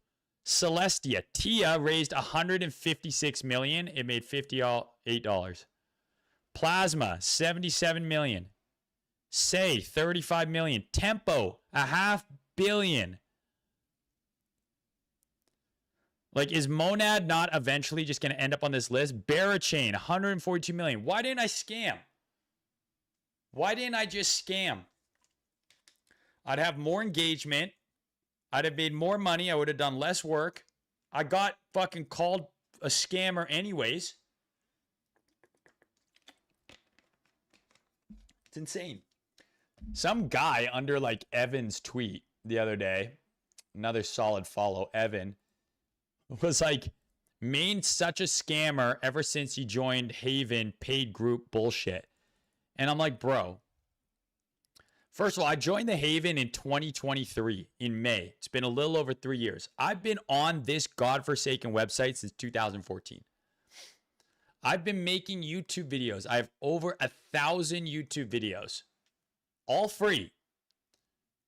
Celestia, TIA raised $156 million. It made $58. Plasma, $77 million. Say, $35 million. Tempo, $500 million. Like, is Monad not eventually just going to end up on this list? Barachain, $142 million. Why didn't I scam? Why didn't I just scam? I'd have more engagement. I'd have made more money. I would have done less work. I got fucking called a scammer anyways. It's insane. Some guy under like Evan's tweet the other day, another solid follow, Evan, was like, Maine's such a scammer ever since he joined Haven paid group bullshit. And I'm like, bro, first of all, I joined the Haven in 2023 in May. It's been a little over 3 years. I've been on this godforsaken website since 2014. I've been making YouTube videos. I have over 1,000 YouTube videos, all free,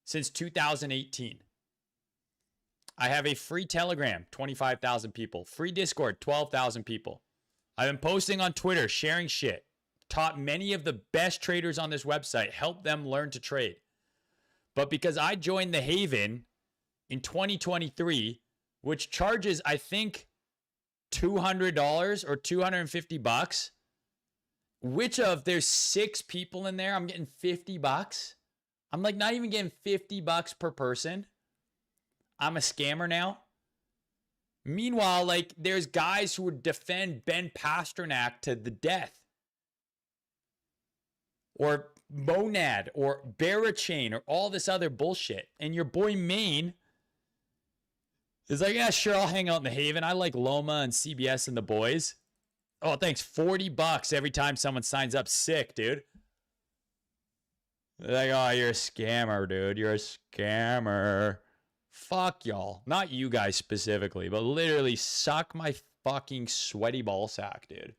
since 2018. I have a free Telegram, 25,000 people. Free Discord, 12,000 people. I've been posting on Twitter, sharing shit. Taught many of the best traders on this website, helped them learn to trade. But because I joined the Haven in 2023, which charges, I think, $200 or $250, which of there's 6 people in there, I'm getting $50. I'm like not even getting $50 per person. I'm a scammer now. Meanwhile, like there's guys who would defend Ben Pasternak to the death. Or Monad or Barachain or all this other bullshit. And your boy Maine is like, yeah, sure, I'll hang out in the Haven. I like Loma and CBS and the boys. Oh, thanks. $40 every time someone signs up. Sick, dude. They're like, oh, you're a scammer, dude. You're a scammer. Fuck y'all. Not you guys specifically, but literally suck my fucking sweaty ball sack, dude.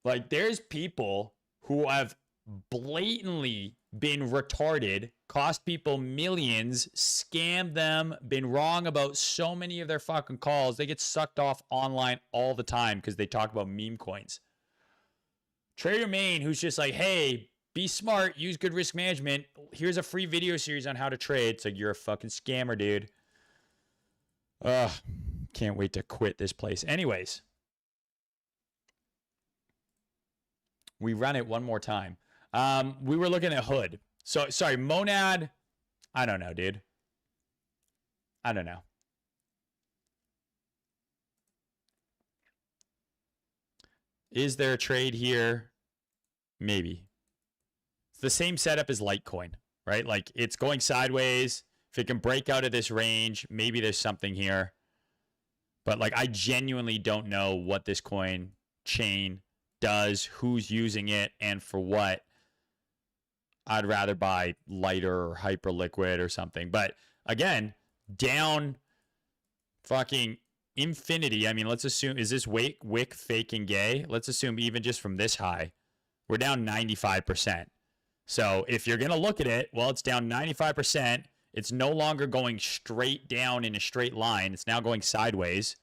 Like, there's people who have blatantly been retarded, cost people millions, scammed them, been wrong about so many of their fucking calls. They get sucked off online all the time because they talk about meme coins. Trader Main, who's just like, hey, be smart, use good risk management. Here's a free video series on how to trade. It's like, you're a fucking scammer, dude. Ugh, can't wait to quit this place. Anyways. We run it one more time. We were looking at Hood. So, sorry, Monad. I don't know, dude. I don't know. Is there a trade here? Maybe. It's the same setup as Litecoin, right? Like, it's going sideways. If it can break out of this range, maybe there's something here. But, like, I genuinely don't know what this coin chain does, who's using it, and for what. I'd rather buy Lighter or Hyperliquid or something. But again, down fucking infinity. I mean, let's assume, is this wick fake and gay? Let's assume even just from this high, we're down 95%. So if you're going to look at it, well, it's down 95%. It's no longer going straight down in a straight line. It's now going sideways.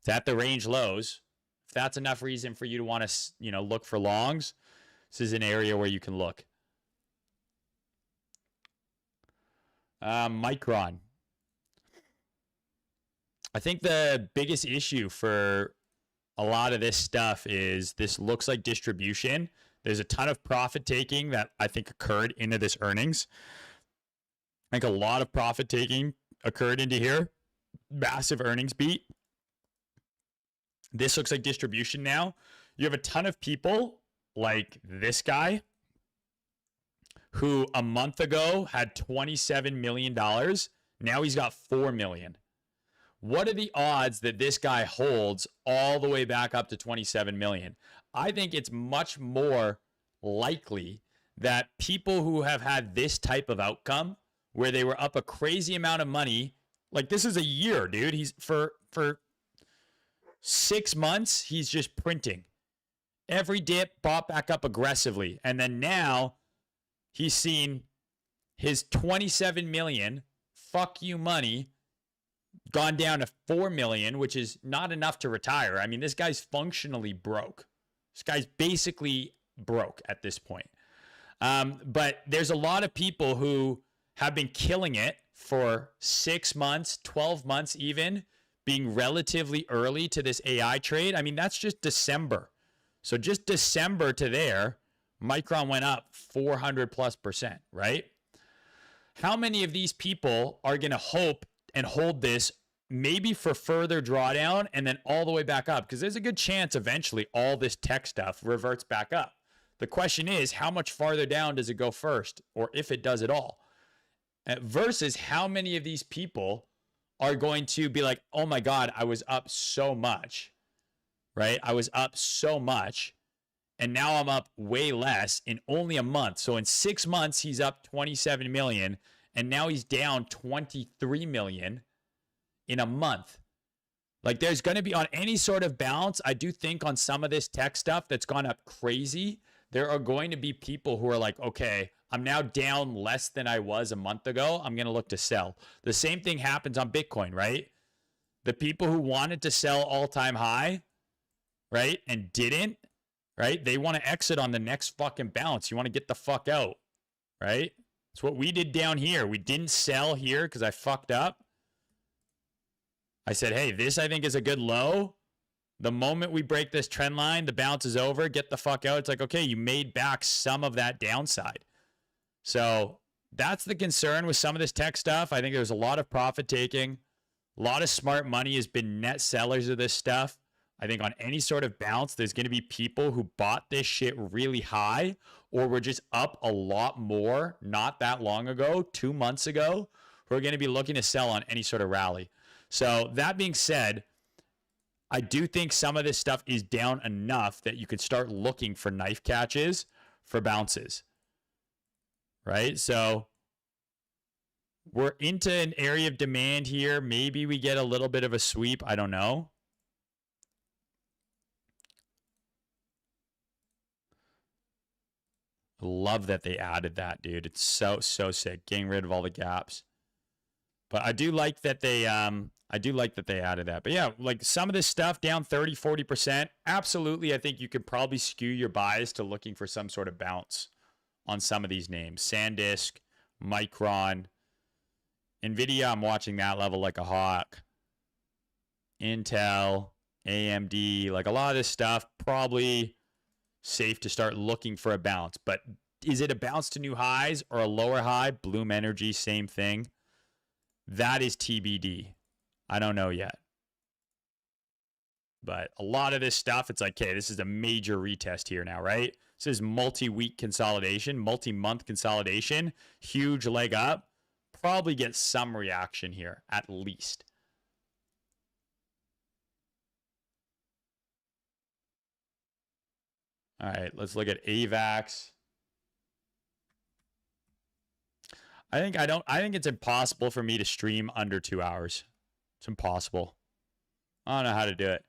It's at the range lows. If that's enough reason for you to want to, look for longs, this is an area where you can look. Micron. I think the biggest issue for a lot of this stuff is this looks like distribution. There's a ton of profit taking that I think occurred into this earnings. I think a lot of profit taking occurred into here. Massive earnings beat. This looks like distribution now. You have a ton of people like this guy who a month ago had $27 million. Now he's got $4 million. What are the odds that this guy holds all the way back up to 27 million? I think it's much more likely that people who have had this type of outcome where they were up a crazy amount of money, like this is a year, dude. He's for 6 months, he's just printing. Every dip bought back up aggressively. And then now he's seen his 27 million fuck you money gone down to 4 million, which is not enough to retire. I mean, this guy's functionally broke. This guy's basically broke at this point. But there's a lot of people who have been killing it for 6 months, 12 months even, being relatively early to this AI trade. I mean, that's just December. So just December to there, Micron went up 400+%, right? How many of these people are going to hope and hold this maybe for further drawdown and then all the way back up? Because there's a good chance eventually all this tech stuff reverts back up. The question is, how much farther down does it go first, or if it does at all? Versus how many of these people are going to be like, oh my God, I was up so much, right? I was up so much, and now I'm up way less in only a month. So in 6 months, he's up 27 million, and now he's down 23 million in a month. Like, there's going to be, on any sort of bounce, I do think on some of this tech stuff that's gone up crazy, there are going to be people who are like, okay, I'm now down less than I was a month ago. I'm going to look to sell. The same thing happens on Bitcoin, right? The people who wanted to sell all-time high, right, and didn't, right? They want to exit on the next fucking bounce. You want to get the fuck out, right? It's what we did down here. We didn't sell here because I fucked up. I said, hey, this I think is a good low. The moment we break this trend line, the bounce is over, get the fuck out. It's like, okay, you made back some of that downside. So that's the concern with some of this tech stuff. I think there's a lot of profit taking. A lot of smart money has been net sellers of this stuff. I think on any sort of bounce, there's going to be people who bought this shit really high or were just up a lot more not that long ago, 2 months ago, who are going to be looking to sell on any sort of rally. So that being said, I do think some of this stuff is down enough that you could start looking for knife catches for bounces, right? So we're into an area of demand here. Maybe we get a little bit of a sweep. I don't know. Love that they added that, dude. It's so sick. Getting rid of all the gaps. But I do like that they added that. But yeah, like some of this stuff down 30, 40%. Absolutely, I think you could probably skew your bias to looking for some sort of bounce on some of these names. SanDisk, Micron, Nvidia, I'm watching that level like a hawk. Intel, AMD, like a lot of this stuff, probably safe to start looking for a bounce. But is it a bounce to new highs or a lower high? Bloom Energy, same thing. That is TBD. I don't know yet. But a lot of this stuff, it's like, okay, this is a major retest here now, right? This is multi-week consolidation, multi-month consolidation, huge leg up. Probably get some reaction here, at least. All right, let's look at AVAX. I think it's impossible for me to stream under 2 hours. It's impossible. I don't know how to do it.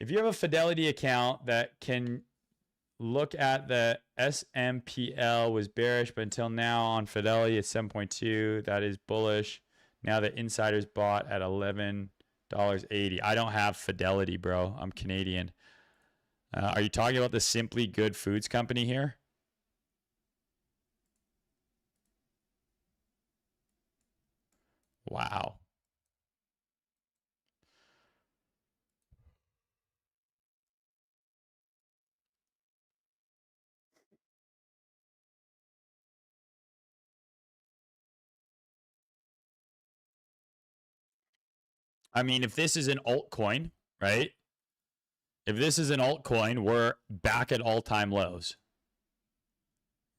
If you have a Fidelity account that can look at the SMPL was bearish, but until now on Fidelity it's 7.2. That is bullish. Now the insiders bought at $11.80. I don't have Fidelity, bro. I'm Canadian. Are you talking about the Simply Good Foods company here? Wow. I mean, if this is an altcoin, right? If this is an altcoin, we're back at all-time lows,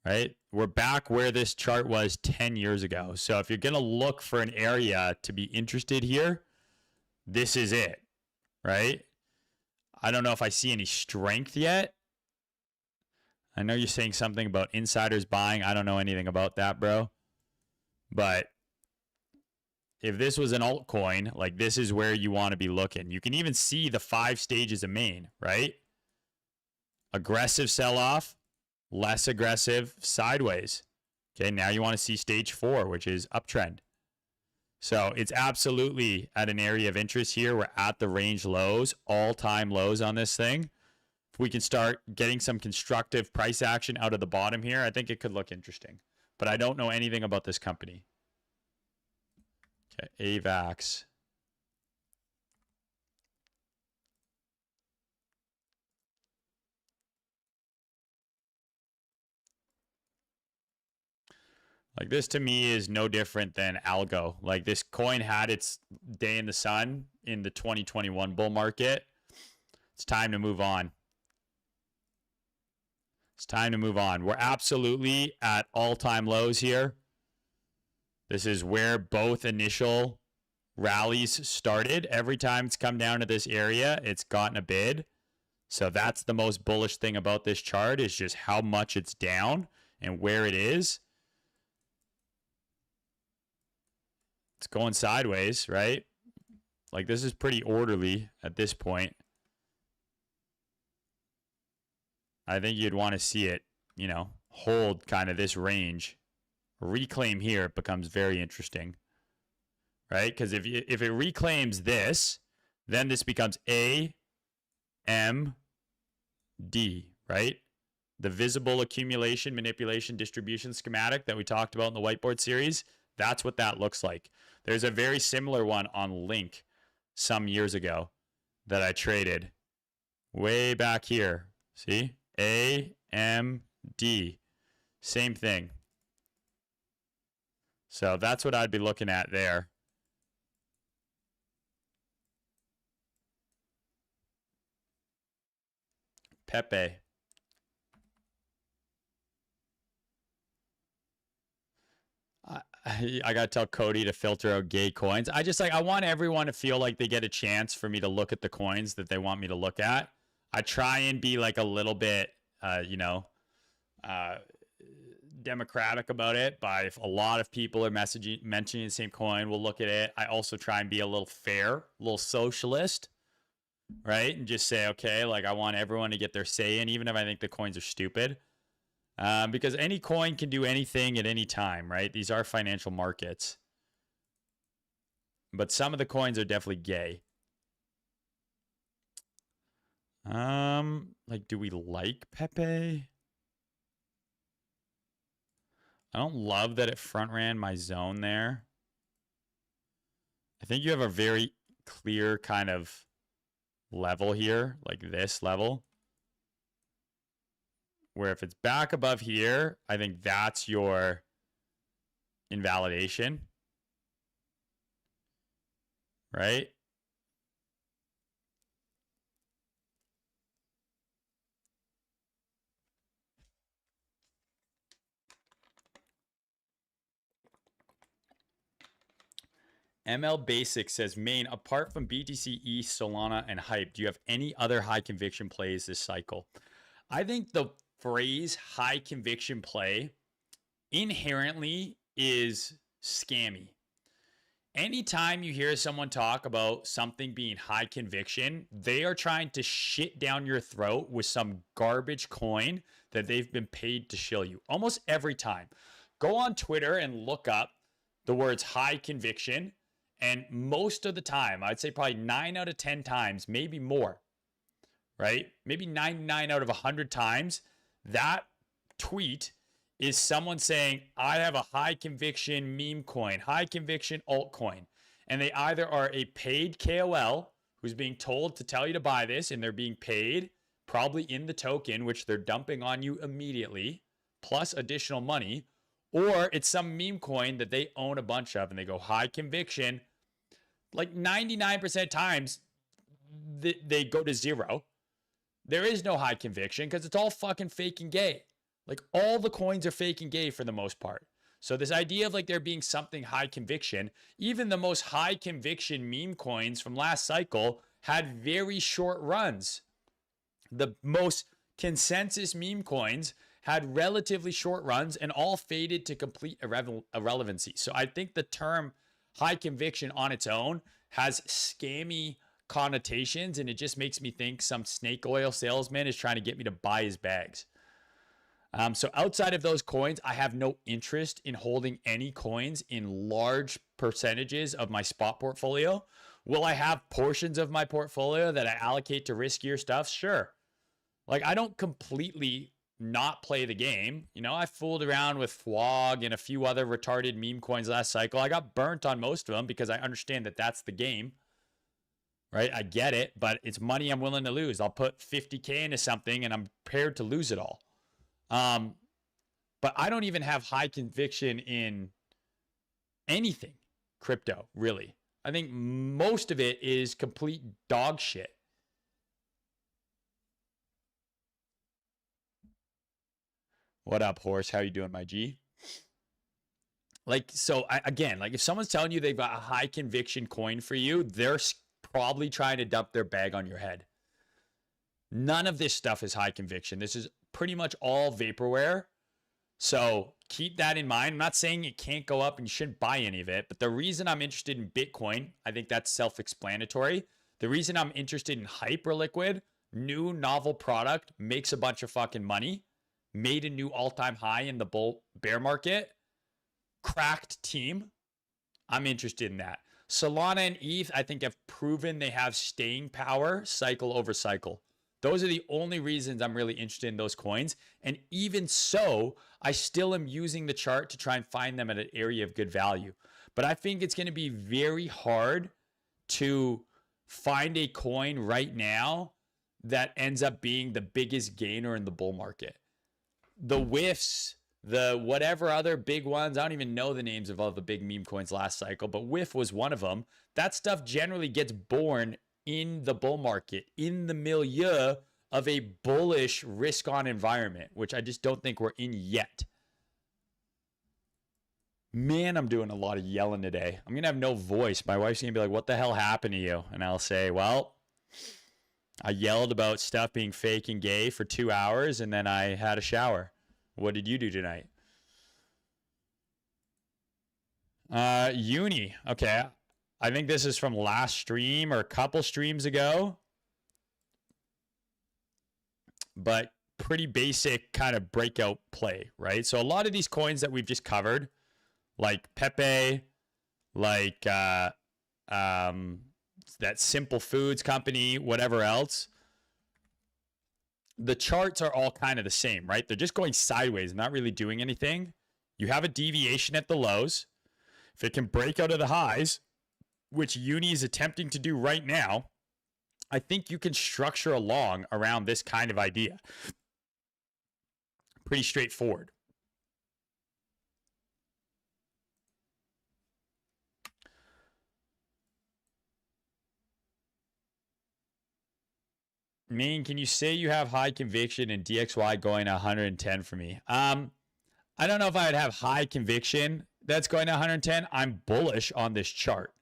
right? We're back where this chart was 10 years ago. So if you're going to look for an area to be interested here, this is it, right? I don't know if I see any strength yet. I know you're saying something about insiders buying. I don't know anything about that, bro. But if this was an altcoin, like this is where you want to be looking. You can even see the 5 stages of main, right? Aggressive sell-off, less aggressive, sideways. Okay, now you want to see stage 4, which is uptrend. So it's absolutely at an area of interest here. We're at the range lows, all-time lows on this thing. If we can start getting some constructive price action out of the bottom here, I think it could look interesting. But I don't know anything about this company. Okay, AVAX. Like this to me is no different than ALGO. Like this coin had its day in the sun in the 2021 bull market. It's time to move on. It's time to move on. We're absolutely at all-time lows here. This is where both initial rallies started. Every time it's come down to this area, it's gotten a bid. So that's the most bullish thing about this chart is just how much it's down and where it is. It's going sideways, right? Like this is pretty orderly at this point. I think you'd want to see it, you know, hold kind of this range. Reclaim here becomes very interesting, right? Because if it reclaims this, then this becomes A, M, D, right? The visible accumulation, manipulation, distribution schematic that we talked about in the whiteboard series, that's what that looks like. There's a very similar one on Link some years ago that I traded way back here. See? A, M, D. Same thing. So that's what I'd be looking at there. Pepe. I got to tell Cody to filter out gay coins. I want everyone to feel like they get a chance for me to look at the coins that they want me to look at. I try and be like a little bit, democratic about it. But if a lot of people are mentioning the same coin, we'll look at it. I also try and be a little fair, a little socialist, right? And just say, okay, like I want everyone to get their say in, even if I think the coins are stupid. Because any coin can do anything at any time, right? These are financial markets. But some of the coins are definitely gay. Like, do we like Pepe? I don't love that it front ran my zone there. I think you have a very clear kind of level here, like this level. Where if it's back above here, I think that's your invalidation. Right? ML Basic says, Main, apart from BTC, ETH, Solana, and Hype, do you have any other high conviction plays this cycle? I think the phrase high conviction play inherently is scammy. Anytime you hear someone talk about something being high conviction, they are trying to shit down your throat with some garbage coin that they've been paid to shill you. Almost every time. Go on Twitter and look up the words high conviction. And most of the time, I'd say probably 9 out of 10 times, maybe more, right? Maybe 99 out of 100 times, that tweet is someone saying, I have a high conviction meme coin, high conviction altcoin. And they either are a paid KOL who's being told to tell you to buy this, and they're being paid probably in the token, which they're dumping on you immediately, plus additional money, or it's some meme coin that they own a bunch of and they go high conviction. Like 99% of times, they go to zero. There is no high conviction because it's all fucking fake and gay. Like all the coins are fake and gay for the most part. So this idea of like there being something high conviction, even the most high conviction meme coins from last cycle had very short runs. The most consensus meme coins had relatively short runs and all faded to complete irrelevancy. So I think the term high conviction on its own has scammy connotations, and it just makes me think some snake oil salesman is trying to get me to buy his bags. So outside of those coins, I have no interest in holding any coins in large percentages of my spot portfolio. Will I have portions of my portfolio that I allocate to riskier stuff? Sure. Like I don't completely not play the game. You know, I fooled around with FWOG and a few other retarded meme coins last cycle. I got burnt on most of them because I understand that that's the game, right? I get it, but it's money I'm willing to lose. I'll put 50K into something and I'm prepared to lose it all. But I don't even have high conviction in anything crypto, really. I think most of it is complete dog shit. What up, horse? How you doing, my G? Like, so again, like if someone's telling you they've got a high conviction coin for you, they're probably trying to dump their bag on your head. None of this stuff is high conviction. This is pretty much all vaporware. So keep that in mind. I'm not saying it can't go up and you shouldn't buy any of it, but the reason I'm interested in Bitcoin, I think that's self-explanatory. The reason I'm interested in Hyperliquid, new novel product, makes a bunch of fucking money, made a new all-time high in the bear market, cracked team. I'm interested in that. Solana and ETH, I think, have proven they have staying power cycle over cycle. Those are the only reasons I'm really interested in those coins. And even so, I still am using the chart to try and find them at an area of good value. But I think it's going to be very hard to find a coin right now that ends up being the biggest gainer in the bull market. The whiffs, the whatever other big ones, I don't even know the names of all the big meme coins last cycle, but whiff was one of them. That stuff generally gets born in the bull market, in the milieu of a bullish risk-on environment, which I just don't think we're in yet. Man, I'm doing a lot of yelling today. I'm going to have no voice. My wife's going to be like, what the hell happened to you? And I'll say, well, I yelled about stuff being fake and gay for 2 hours, and then I had a shower. What did you do tonight? Uni. Okay. I think this is from last stream or a couple streams ago. But pretty basic kind of breakout play, right? So a lot of these coins that we've just covered, like Pepe, like that Simple Foods company, whatever else, the charts are all kind of the same, right? They're just going sideways, not really doing anything. You have a deviation at the lows. If it can break out of the highs, which Uni is attempting to do right now, I think you can structure a long around this kind of idea. Pretty straightforward. Mean, can you say you have high conviction in DXY going to 110 for me? I don't know if I would have high conviction that's going to 110. I'm bullish on this chart.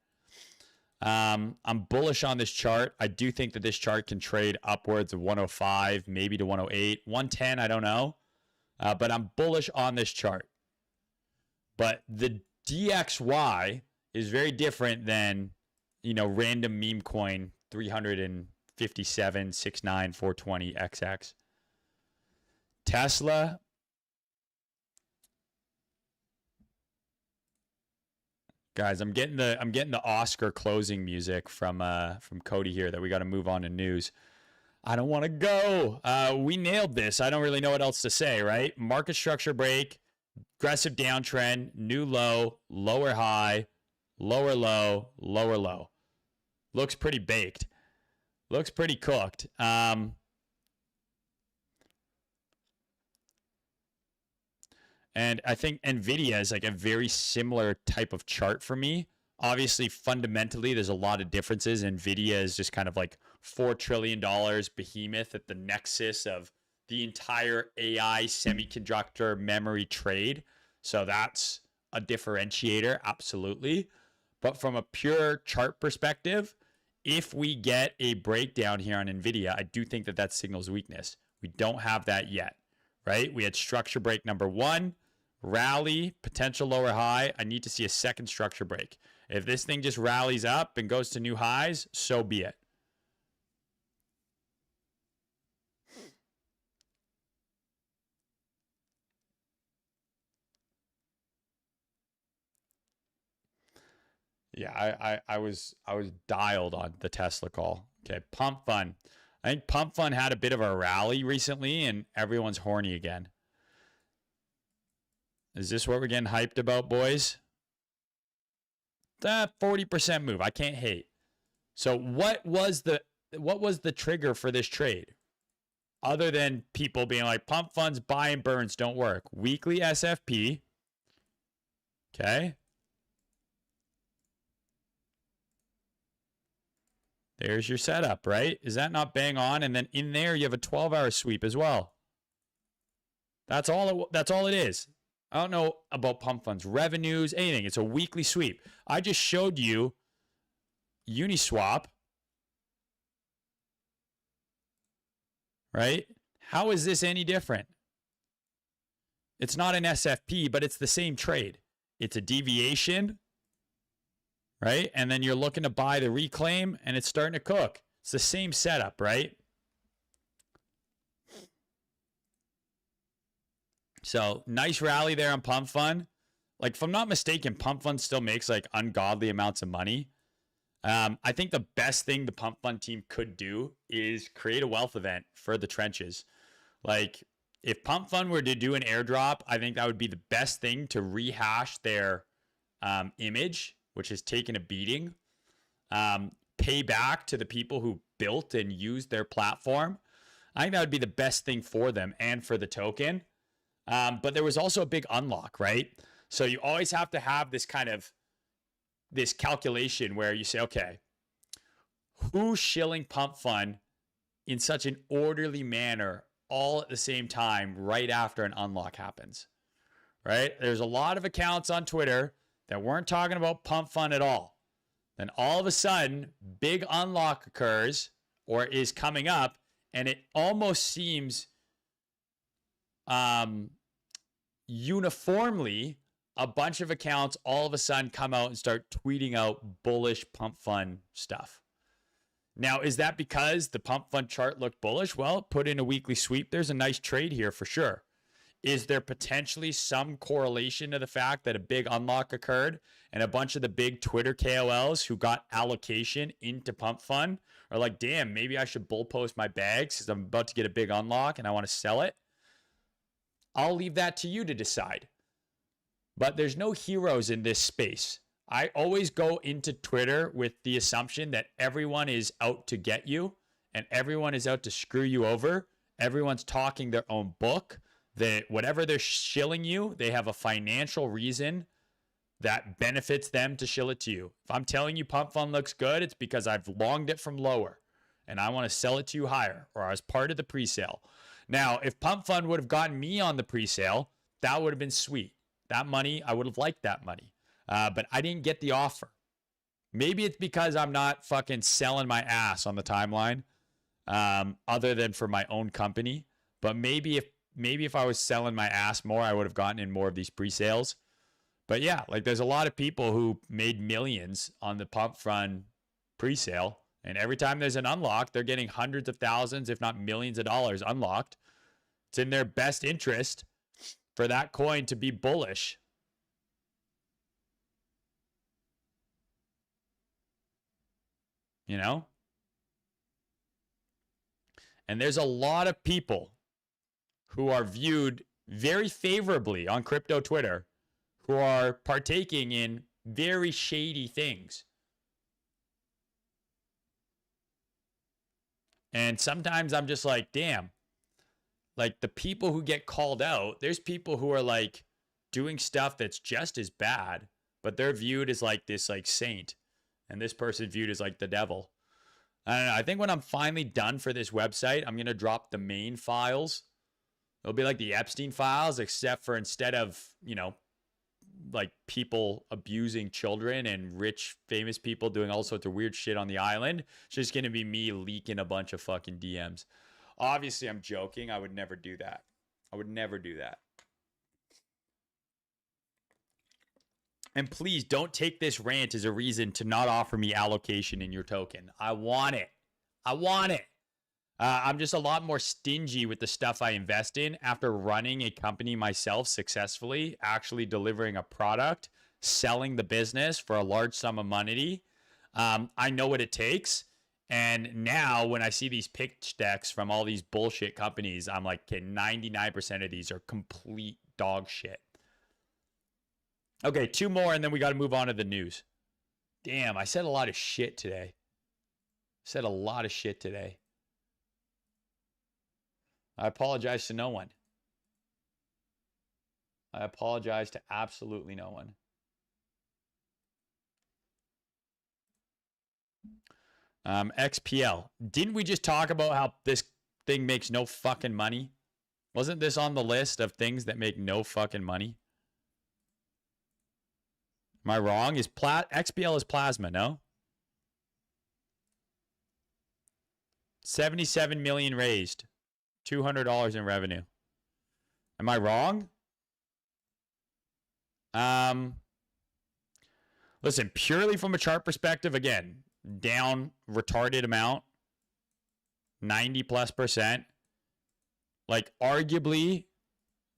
I'm bullish on this chart. I do think that this chart can trade upwards of 105, maybe to 108, 110. I don't know. But I'm bullish on this chart. But the DXY is very different than, you know, random meme coin 357, 69, 420, XX. Tesla. Guys, I'm getting the Oscar closing music from Cody here that we got to move on to news. I don't want to go. We nailed this. I don't really know what else to say, right? Market structure break, aggressive downtrend, new low, lower high, lower low, lower low. Looks pretty baked. Looks pretty cooked. And I think NVIDIA is like a very similar type of chart for me. Obviously, fundamentally, there's a lot of differences. NVIDIA is just kind of like $4 trillion behemoth at the nexus of the entire AI semiconductor memory trade. So that's a differentiator, absolutely. But from a pure chart perspective, if we get a breakdown here on NVIDIA, I do think that that signals weakness. We don't have that yet, right? We had structure break number 1, rally, potential lower high. I need to see a second structure break. If this thing just rallies up and goes to new highs, so be it. Yeah, I was dialed on the Tesla call. Okay, Pumpfun. I think Pumpfun had a bit of a rally recently, and everyone's horny again. Is this what we're getting hyped about, boys? That 40% move. I can't hate. So what was the trigger for this trade? Other than people being like, pump funds, buy and burns don't work. Weekly SFP. Okay. There's your setup, right? Is that not bang on? And then in there, you have a 12-hour sweep as well. That's all it is. I don't know about pump funds, revenues, anything. It's a weekly sweep. I just showed you Uniswap, right? How is this any different? It's not an SFP, but it's the same trade. It's a deviation, right? And then you're looking to buy the reclaim, and it's starting to cook. It's the same setup, right? So nice rally there on Pumpfun. Like, if I'm not mistaken, Pumpfun still makes like ungodly amounts of money. I think the best thing the Pumpfun team could do is create a wealth event for the trenches. Like, if Pumpfun were to do an airdrop, I think that would be the best thing to rehash their image, which has taken a beating. Pay back to the people who built and used their platform. I think that would be the best thing for them and for the token. But there was also a big unlock, right? So you always have to have this kind of this calculation where you say, okay, who's shilling Pumpfun in such an orderly manner all at the same time right after an unlock happens, right? There's a lot of accounts on Twitter that weren't talking about Pumpfun at all. Then all of a sudden, big unlock occurs or is coming up, and it almost seems uniformly a bunch of accounts all of a sudden come out and start tweeting out bullish Pumpfun stuff. Now, is that because the Pumpfun chart looked bullish? Well, put in a weekly sweep. There's a nice trade here for sure. Is there potentially some correlation to the fact that a big unlock occurred and a bunch of the big Twitter KOLs who got allocation into Pumpfun are like, damn, maybe I should bull post my bags because I'm about to get a big unlock and I want to sell it? I'll leave that to you to decide. But there's no heroes in this space. I always go into Twitter with the assumption that everyone is out to get you and everyone is out to screw you over. Everyone's talking their own book. That whatever they're shilling you, they have a financial reason that benefits them to shill it to you. If I'm telling you Pumpfun looks good, it's because I've longed it from lower and I want to sell it to you higher or as part of the pre-sale. Now, if Pumpfun would have gotten me on the pre-sale, that would have been sweet. That money, I would have liked that money. But I didn't get the offer. Maybe it's because I'm not fucking selling my ass on the timeline, other than for my own company. But maybe if I was selling my ass more, I would have gotten in more of these pre-sales. But yeah, like there's a lot of people who made millions on the Pumpfun pre-sale. And every time there's an unlock, they're getting hundreds of thousands, if not millions of dollars unlocked. It's in their best interest for that coin to be bullish. you know? And there's a lot of people who are viewed very favorably on crypto Twitter who are partaking in very shady things. And sometimes I'm just like, damn, like the people who get called out, there's people who are like doing stuff that's just as bad, but they're viewed as like this like saint, and this person viewed as like the devil. I don't know. I think when I'm finally done for this website, I'm going to drop the main files. It'll be like the Epstein files, except for instead of, you know, like people abusing children and rich, famous people doing all sorts of weird shit on the island, it's just going to be me leaking a bunch of fucking DMs. Obviously, I'm joking. I would never do that. I would never do that. And please don't take this rant as a reason to not offer me allocation in your token. I want it. I want it. I'm just a lot more stingy with the stuff I invest in after running a company myself successfully, actually delivering a product, selling the business for a large sum of money. I know what it takes. And now when I see these pitch decks from all these bullshit companies, I'm like, okay, 99% of these are complete dog shit. Okay, 2 more, and then we got to move on to the news. Damn, I said a lot of shit today. I apologize to no one. I apologize to absolutely no one. XPL. Didn't we just talk about how this thing makes no fucking money? Wasn't this on the list of things that make no fucking money? Am I wrong? XPL is plasma, no? 77 million raised. $200 in revenue. Am I wrong? Listen, purely from a chart perspective, again, down retarded amount, 90+%. Like, arguably,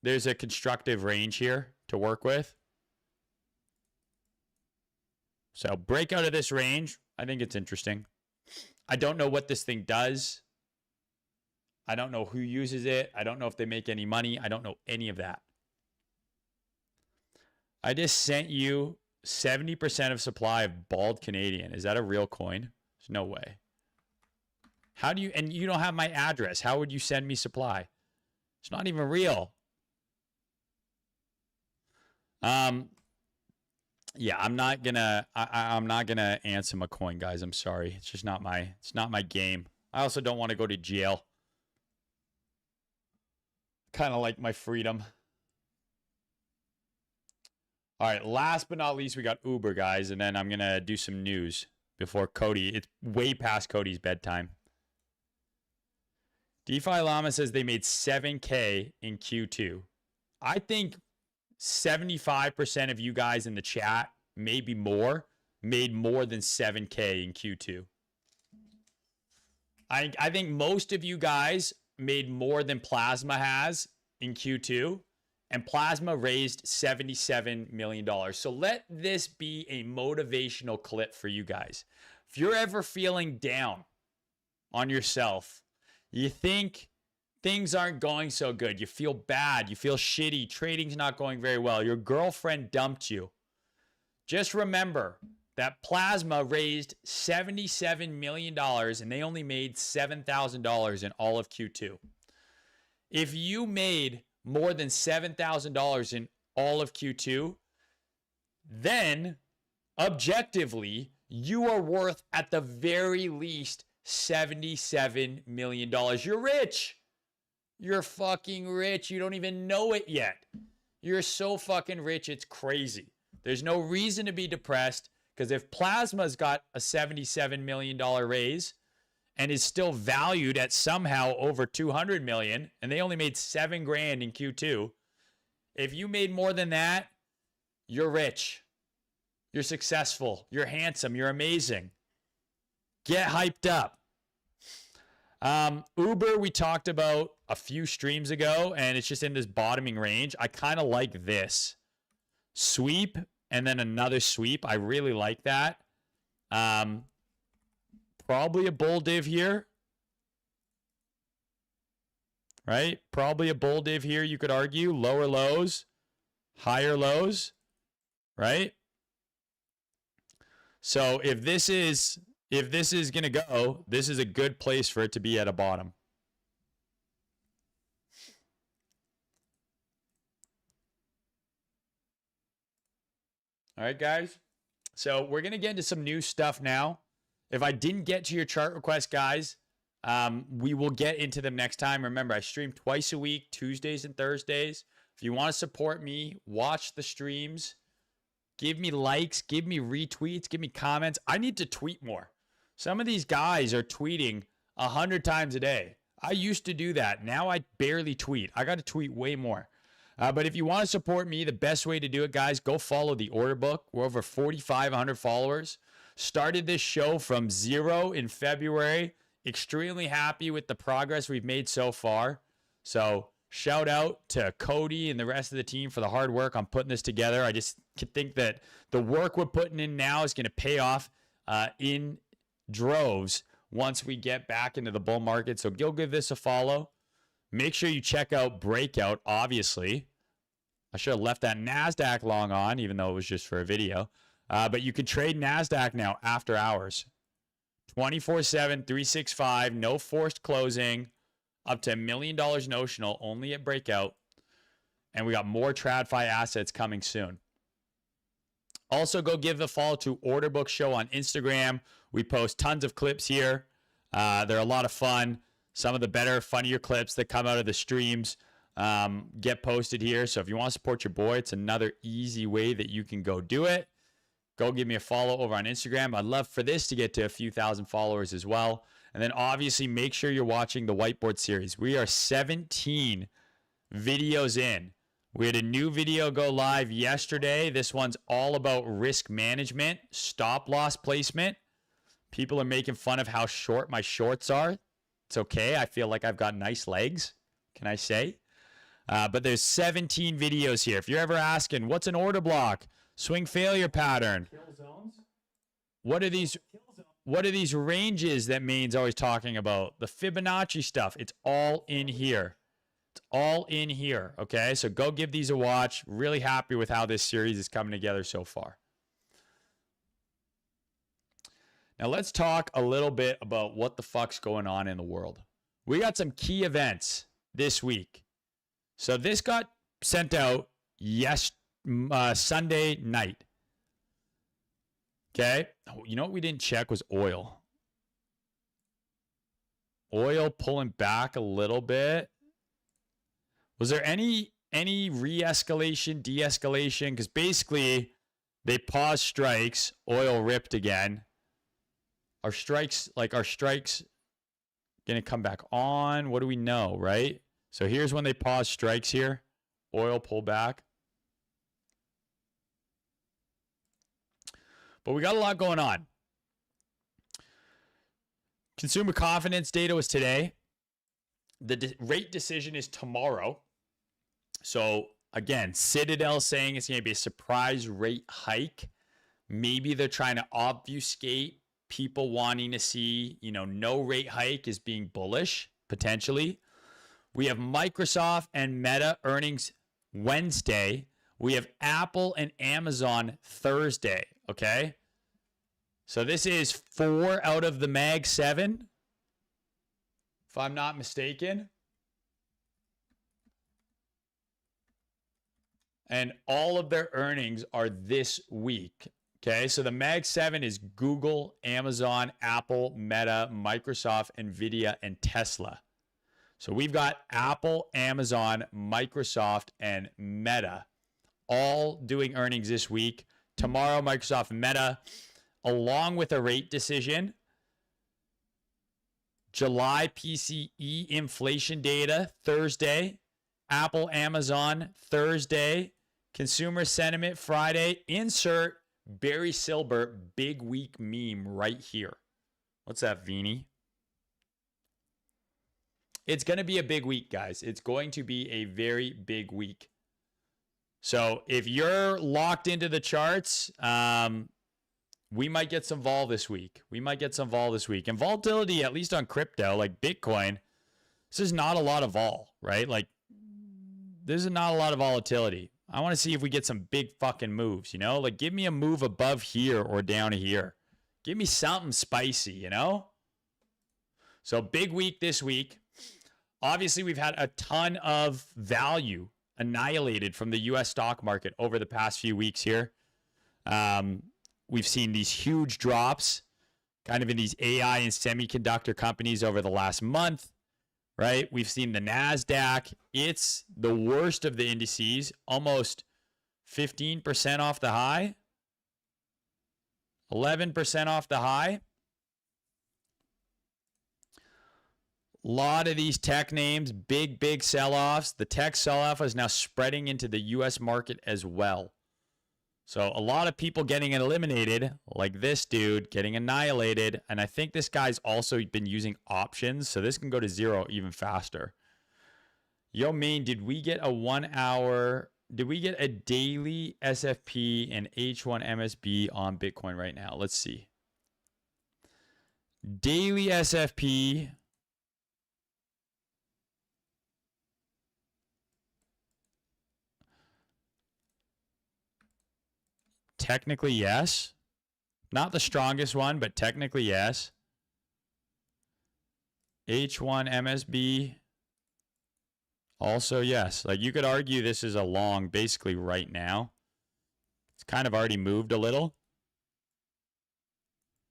there's a constructive range here to work with. So break out of this range. I think it's interesting. I don't know what this thing does. I don't know who uses it. I don't know if they make any money. I don't know any of that. I just sent you 70% of supply of bald Canadian. Is that a real coin? There's no way. How do you, and you don't have my address. How would you send me supply? It's not even real. Yeah, I'm not gonna answer my coin, guys. I'm sorry. It's just not my game. I also don't want to go to jail. Kind of like my freedom. All right, last but not least, we got Uber, guys, and then I'm gonna do some news before Cody. It's way past Cody's bedtime. DeFi Llama says they made 7K in Q2. I think 75% of you guys in the chat, maybe more, made more than 7K in Q2. I think most of you guys made more than Plasma has in Q2, and Plasma raised $77 million. So let this be a motivational clip for you guys. If you're ever feeling down on yourself, you think things aren't going so good, you feel bad, you feel shitty, trading's not going very well, your girlfriend dumped you, just remember that Plasma raised $77 million and they only made $7,000 in all of Q2. If you made more than $7,000 in all of Q2, then objectively, you are worth at the very least $77 million. You're rich. You're fucking rich. You don't even know it yet. You're so fucking rich, it's crazy. There's no reason to be depressed, because if Plasma's got a $77 million raise and is still valued at somehow over 200 million, and they only made $7,000 in Q2, if you made more than that, you're rich. You're successful. You're handsome. You're amazing. Get hyped up. Uber, we talked about a few streams ago, and it's just in this bottoming range. I kind of like this. Sweep, and then another sweep. I really like that. Probably a bull div here. Right? Probably a bull div here, you could argue. Lower lows, higher lows, right? So if this is going to go, this is a good place for it to be at a bottom. All right, guys. So we're going to get into some new stuff now. If I didn't get to your chart request, guys, we will get into them next time. Remember, I stream twice a week, Tuesdays and Thursdays. If you want to support me, watch the streams. Give me likes, give me retweets, give me comments. I need to tweet more. Some of these guys are tweeting 100 times a day. I used to do that. Now I barely tweet. I got to tweet way more. But if you want to support me, the best way to do it, guys, go follow the order book. We're over 4,500 followers. Started this show from 0 in February. Extremely happy with the progress we've made so far. So shout out to Cody and the rest of the team for the hard work on putting this together. I just think that the work we're putting in now is going to pay off in droves once we get back into the bull market. So go give this a follow. Make sure you check out Breakout, obviously. I should have left that NASDAQ long on, even though it was just for a video. But you can trade NASDAQ now after hours. 24/7, 365, no forced closing, up to $1 million notional, only at Breakout. And we got more TradFi assets coming soon. Also, go give the follow to Order Book Show on Instagram. We post tons of clips here. They're a lot of fun. Some of the better, funnier clips that come out of the streams get posted here. So if you want to support your boy, it's another easy way that you can go do it. Go give me a follow over on Instagram. I'd love for this to get to a few thousand followers as well. And then obviously make sure you're watching the whiteboard series. We are 17 videos in. We had a new video go live yesterday. This one's all about risk management, stop loss placement. People are making fun of how short my shorts are. It's okay. I feel like I've got nice legs, can I say? But there's 17 videos here. If you're ever asking, what's an order block? Swing failure pattern. What are these ranges that Maine's always talking about? The Fibonacci stuff. It's all in here. It's all in here. Okay, so go give these a watch. Really happy with how this series is coming together so far. Now let's talk a little bit about what the fuck's going on in the world. We got some key events this week. So this got sent out Sunday night. Okay. Oh, you know what we didn't check was oil. Oil pulling back a little bit. Was there any re-escalation, de-escalation? Because basically they paused strikes. Oil ripped again. Are strikes going to come back on? What do we know, right? So here's when they pause strikes here. Oil pull back. But we got a lot going on. Consumer confidence data was today. The rate decision is tomorrow. So again, Citadel saying it's going to be a surprise rate hike. Maybe they're trying to obfuscate people wanting to see, no rate hike as being bullish, potentially. We have Microsoft and Meta earnings Wednesday. We have Apple and Amazon Thursday, okay? So this is 4 out of the Mag 7, if I'm not mistaken. And all of their earnings are this week. Okay, so the Mag 7 is Google, Amazon, Apple, Meta, Microsoft, Nvidia, and Tesla. So we've got Apple, Amazon, Microsoft, and Meta all doing earnings this week. Tomorrow, Microsoft and Meta, along with a rate decision. July PCE inflation data, Thursday. Apple, Amazon, Thursday. Consumer sentiment, Friday. Insert Barry Silbert big week meme right here. What's that, Vini? It's going to be a big week, guys. It's going to be a very big week. So if you're locked into the charts, we might get some vol this week. And volatility, at least on crypto, like Bitcoin, this is not a lot of vol, right? Like, there's not a lot of volatility. I want to see if we get some big fucking moves, you know? Like, give me a move above here or down here. Give me something spicy, you know? So, big week this week. Obviously, we've had a ton of value annihilated from the U.S. stock market over the past few weeks here. We've seen these huge drops kind of in these AI and semiconductor companies over the last month, right? We've seen the NASDAQ. It's the worst of the indices, almost 15% off the high, 11% off the high. A lot of these tech names, big sell-offs. The tech sell-off is now spreading into the U.S. market as well. So a lot of people getting eliminated, like this dude getting annihilated. And I think this guy's also been using options, so this can go to zero even faster. Yo, Main, did we get a 1 hour, did we get a daily SFP and H1 MSB on Bitcoin right now? Let's see. Daily SFP. Technically, yes. Not the strongest one, but technically, yes. H1 MSB. Also, yes. Like, you could argue this is a long basically right now. It's kind of already moved a little.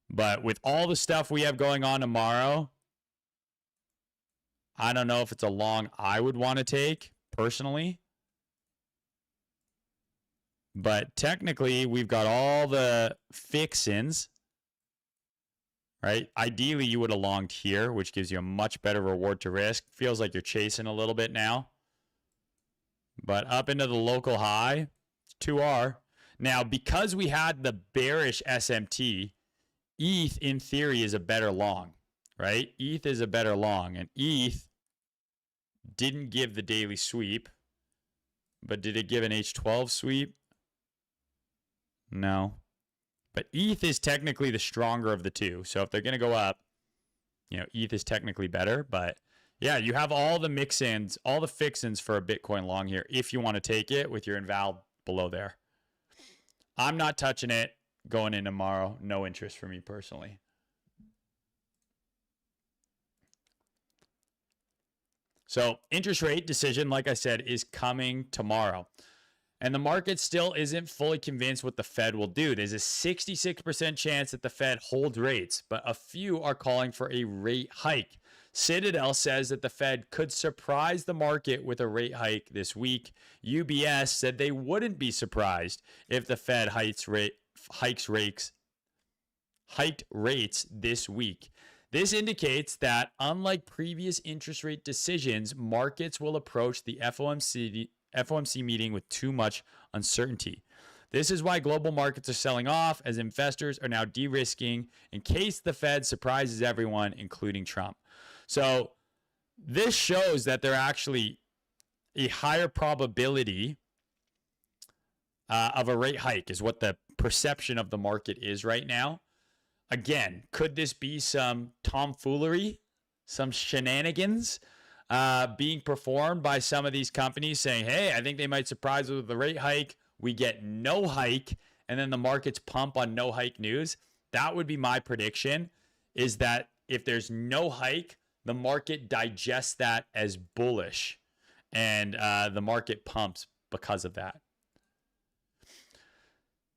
But with all the stuff we have going on tomorrow, I don't know if it's a long I would want to take personally. But technically, we've got all the fixins, right? Ideally, you would have longed here, which gives you a much better reward to risk. Feels like you're chasing a little bit now. But up into the local high, 2R. Now, because we had the bearish SMT, ETH, in theory, is a better long, right? ETH is a better long. And ETH didn't give the daily sweep. But did it give an H12 sweep? No. But ETH is technically the stronger of the two. So if they're going to go up, you know, ETH is technically better. But yeah, you have all the mix-ins, all the fix-ins for a Bitcoin long here if you want to take it with your inval below there. I'm not touching it going in tomorrow. No interest for me personally. So interest rate decision, like I said, is coming tomorrow. And the market still isn't fully convinced what the Fed will do. There's a 66% chance that the Fed holds rates, but a few are calling for a rate hike. Citadel says that the Fed could surprise the market with a rate hike this week. UBS said they wouldn't be surprised if the Fed hiked rates this week. This indicates that unlike previous interest rate decisions, markets will approach the FOMC meeting with too much uncertainty. This is why global markets are selling off as investors are now de-risking in case the Fed surprises everyone, including Trump. So this shows that they're actually a higher probability of a rate hike is what the perception of the market is right now. Again, could this be some tomfoolery, some shenanigans being performed by some of these companies saying, hey, I think they might surprise us with the rate hike. We get no hike, and then the markets pump on no hike news. That would be my prediction, is that if there's no hike, the market digests that as bullish, and the market pumps because of that.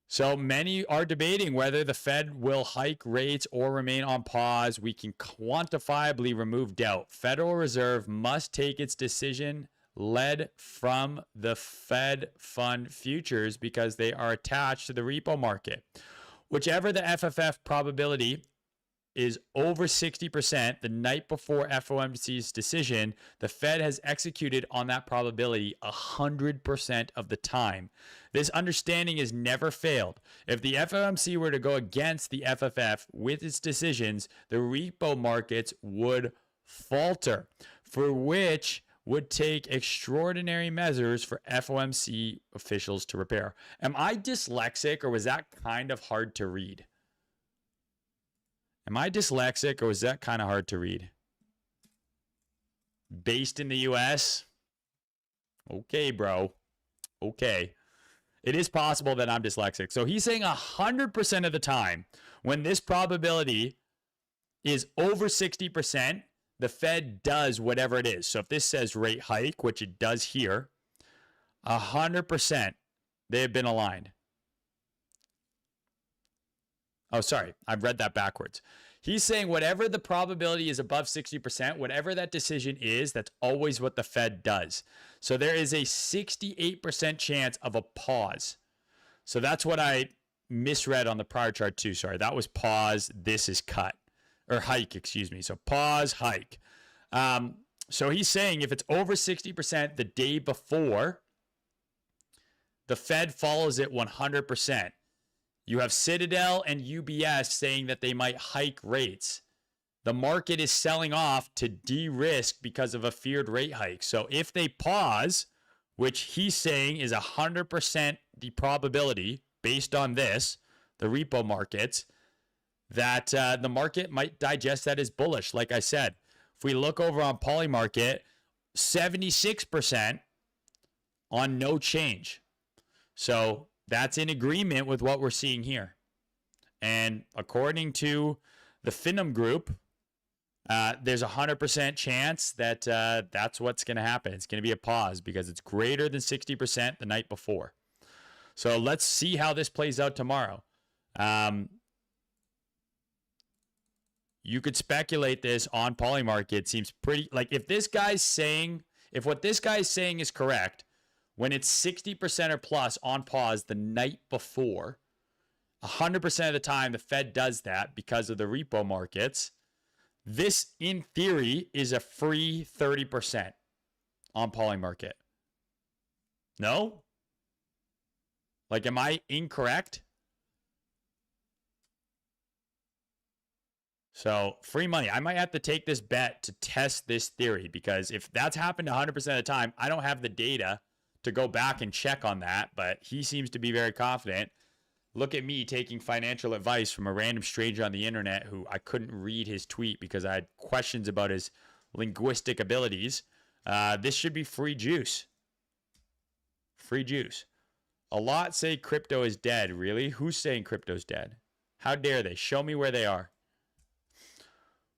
So many are debating whether the Fed will hike rates or remain on pause. We can quantifiably remove doubt. Federal Reserve must take its decision led from the Fed fund futures because they are attached to the repo market. Whichever the FFF probability is over 60% the night before FOMC's decision, the Fed has executed on that probability 100% of the time. This understanding has never failed. If the FOMC were to go against the FFF with its decisions, the repo markets would falter, for which would take extraordinary measures for FOMC officials to repair. Am I dyslexic, or was that kind of hard to read? Am I dyslexic or is that kind of hard to read? Based in the US? Okay, bro. Okay. It is possible that I'm dyslexic. So he's saying 100% of the time, when this probability is over 60%, the Fed does whatever it is. So if this says rate hike, which it does here, 100% they have been aligned. Oh, sorry. I've read that backwards. He's saying whatever the probability is above 60%, whatever that decision is, that's always what the Fed does. So there is a 68% chance of a pause. So that's what I misread on the prior chart too. Sorry, that was pause. This is cut. Or hike, excuse me. So pause, hike. So he's saying if it's over 60% the day before, the Fed follows it 100%. You have Citadel and UBS saying that they might hike rates. The market is selling off to de-risk because of a feared rate hike. So if they pause, which he's saying is 100% the probability based on this, the repo markets, that the market might digest that as bullish. Like I said, if we look over on Polymarket, 76% on no change. So that's in agreement with what we're seeing here. And according to the Finum Group, there's a 100% chance that that's what's going to happen. It's going to be a pause because it's greater than 60% the night before. So let's see how this plays out tomorrow. You could speculate this on Polymarket. It seems pretty, like if what this guy's saying is correct, when it's 60% or plus on pause the night before, 100% of the time the Fed does that because of the repo markets. This, in theory, is a free 30% on Polymarket. No? Like, am I incorrect? So, free money. I might have to take this bet to test this theory because if that's happened 100% of the time, I don't have the data to go back and check on that, but he seems to be very confident. Look at me taking financial advice from a random stranger on the internet who I couldn't read his tweet because I had questions about his linguistic abilities. This should be free juice. Free juice. A lot say crypto is dead. Really? Who's saying crypto's dead? How dare they? Show me where they are.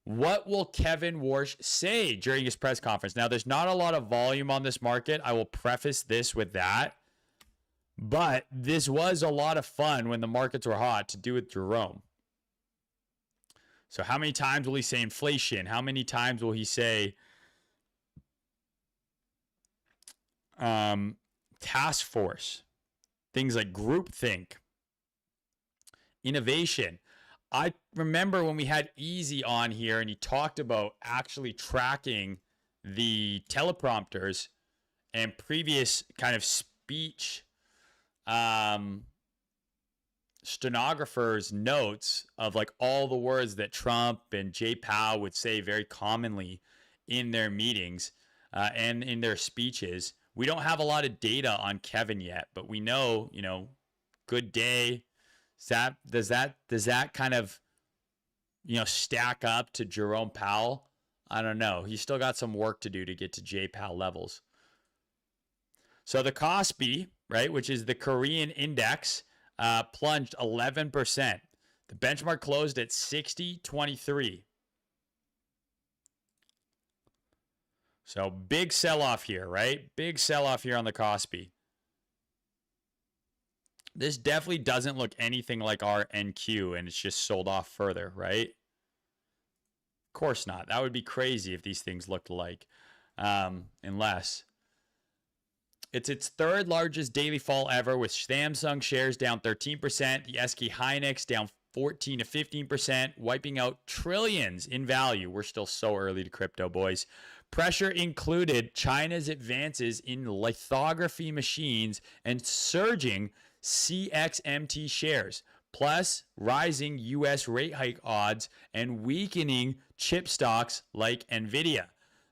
What will Kevin Warsh say during his press conference? Now, there's not a lot of volume on this market. I will preface this with that. But this was a lot of fun when the markets were hot to do with Jerome. So how many times will he say inflation? How many times will he say task force? Things like groupthink, innovation. I remember when we had Easy on here and he talked about actually tracking the teleprompters and previous kind of speech stenographers' notes of like all the words that Trump and Jay Powell would say very commonly in their meetings and in their speeches. We don't have a lot of data on Kevin yet, but we know, good day. Does that kind of, stack up to Jerome Powell? I don't know. He's still got some work to do to get to Jay Powell levels. So the Kospi, right, which is the Korean index, plunged 11%. The benchmark closed at 60.23. So big sell-off here, right? Big sell-off here on the Kospi. This definitely doesn't look anything like our NQ, and it's just sold off further, right? Of course not. That would be crazy if these things looked alike, unless. It's its third largest daily fall ever, with Samsung shares down 13%, the SK Hynix down 14 to 15%, wiping out trillions in value. We're still so early to crypto, boys. Pressure included China's advances in lithography machines and surging CXMT shares, plus rising U.S. rate hike odds and weakening chip stocks like NVIDIA.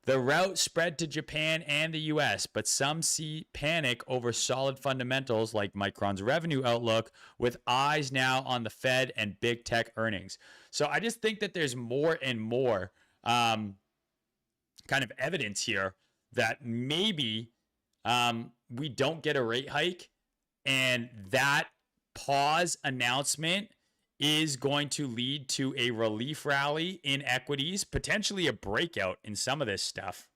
The rout spread to Japan and the US, but some see panic over solid fundamentals like Micron's revenue outlook, with eyes now on the Fed and big tech earnings. So I just think that there's more and more kind of evidence here that maybe we don't get a rate hike, and that pause announcement is going to lead to a relief rally in equities, potentially a breakout in some of this stuff.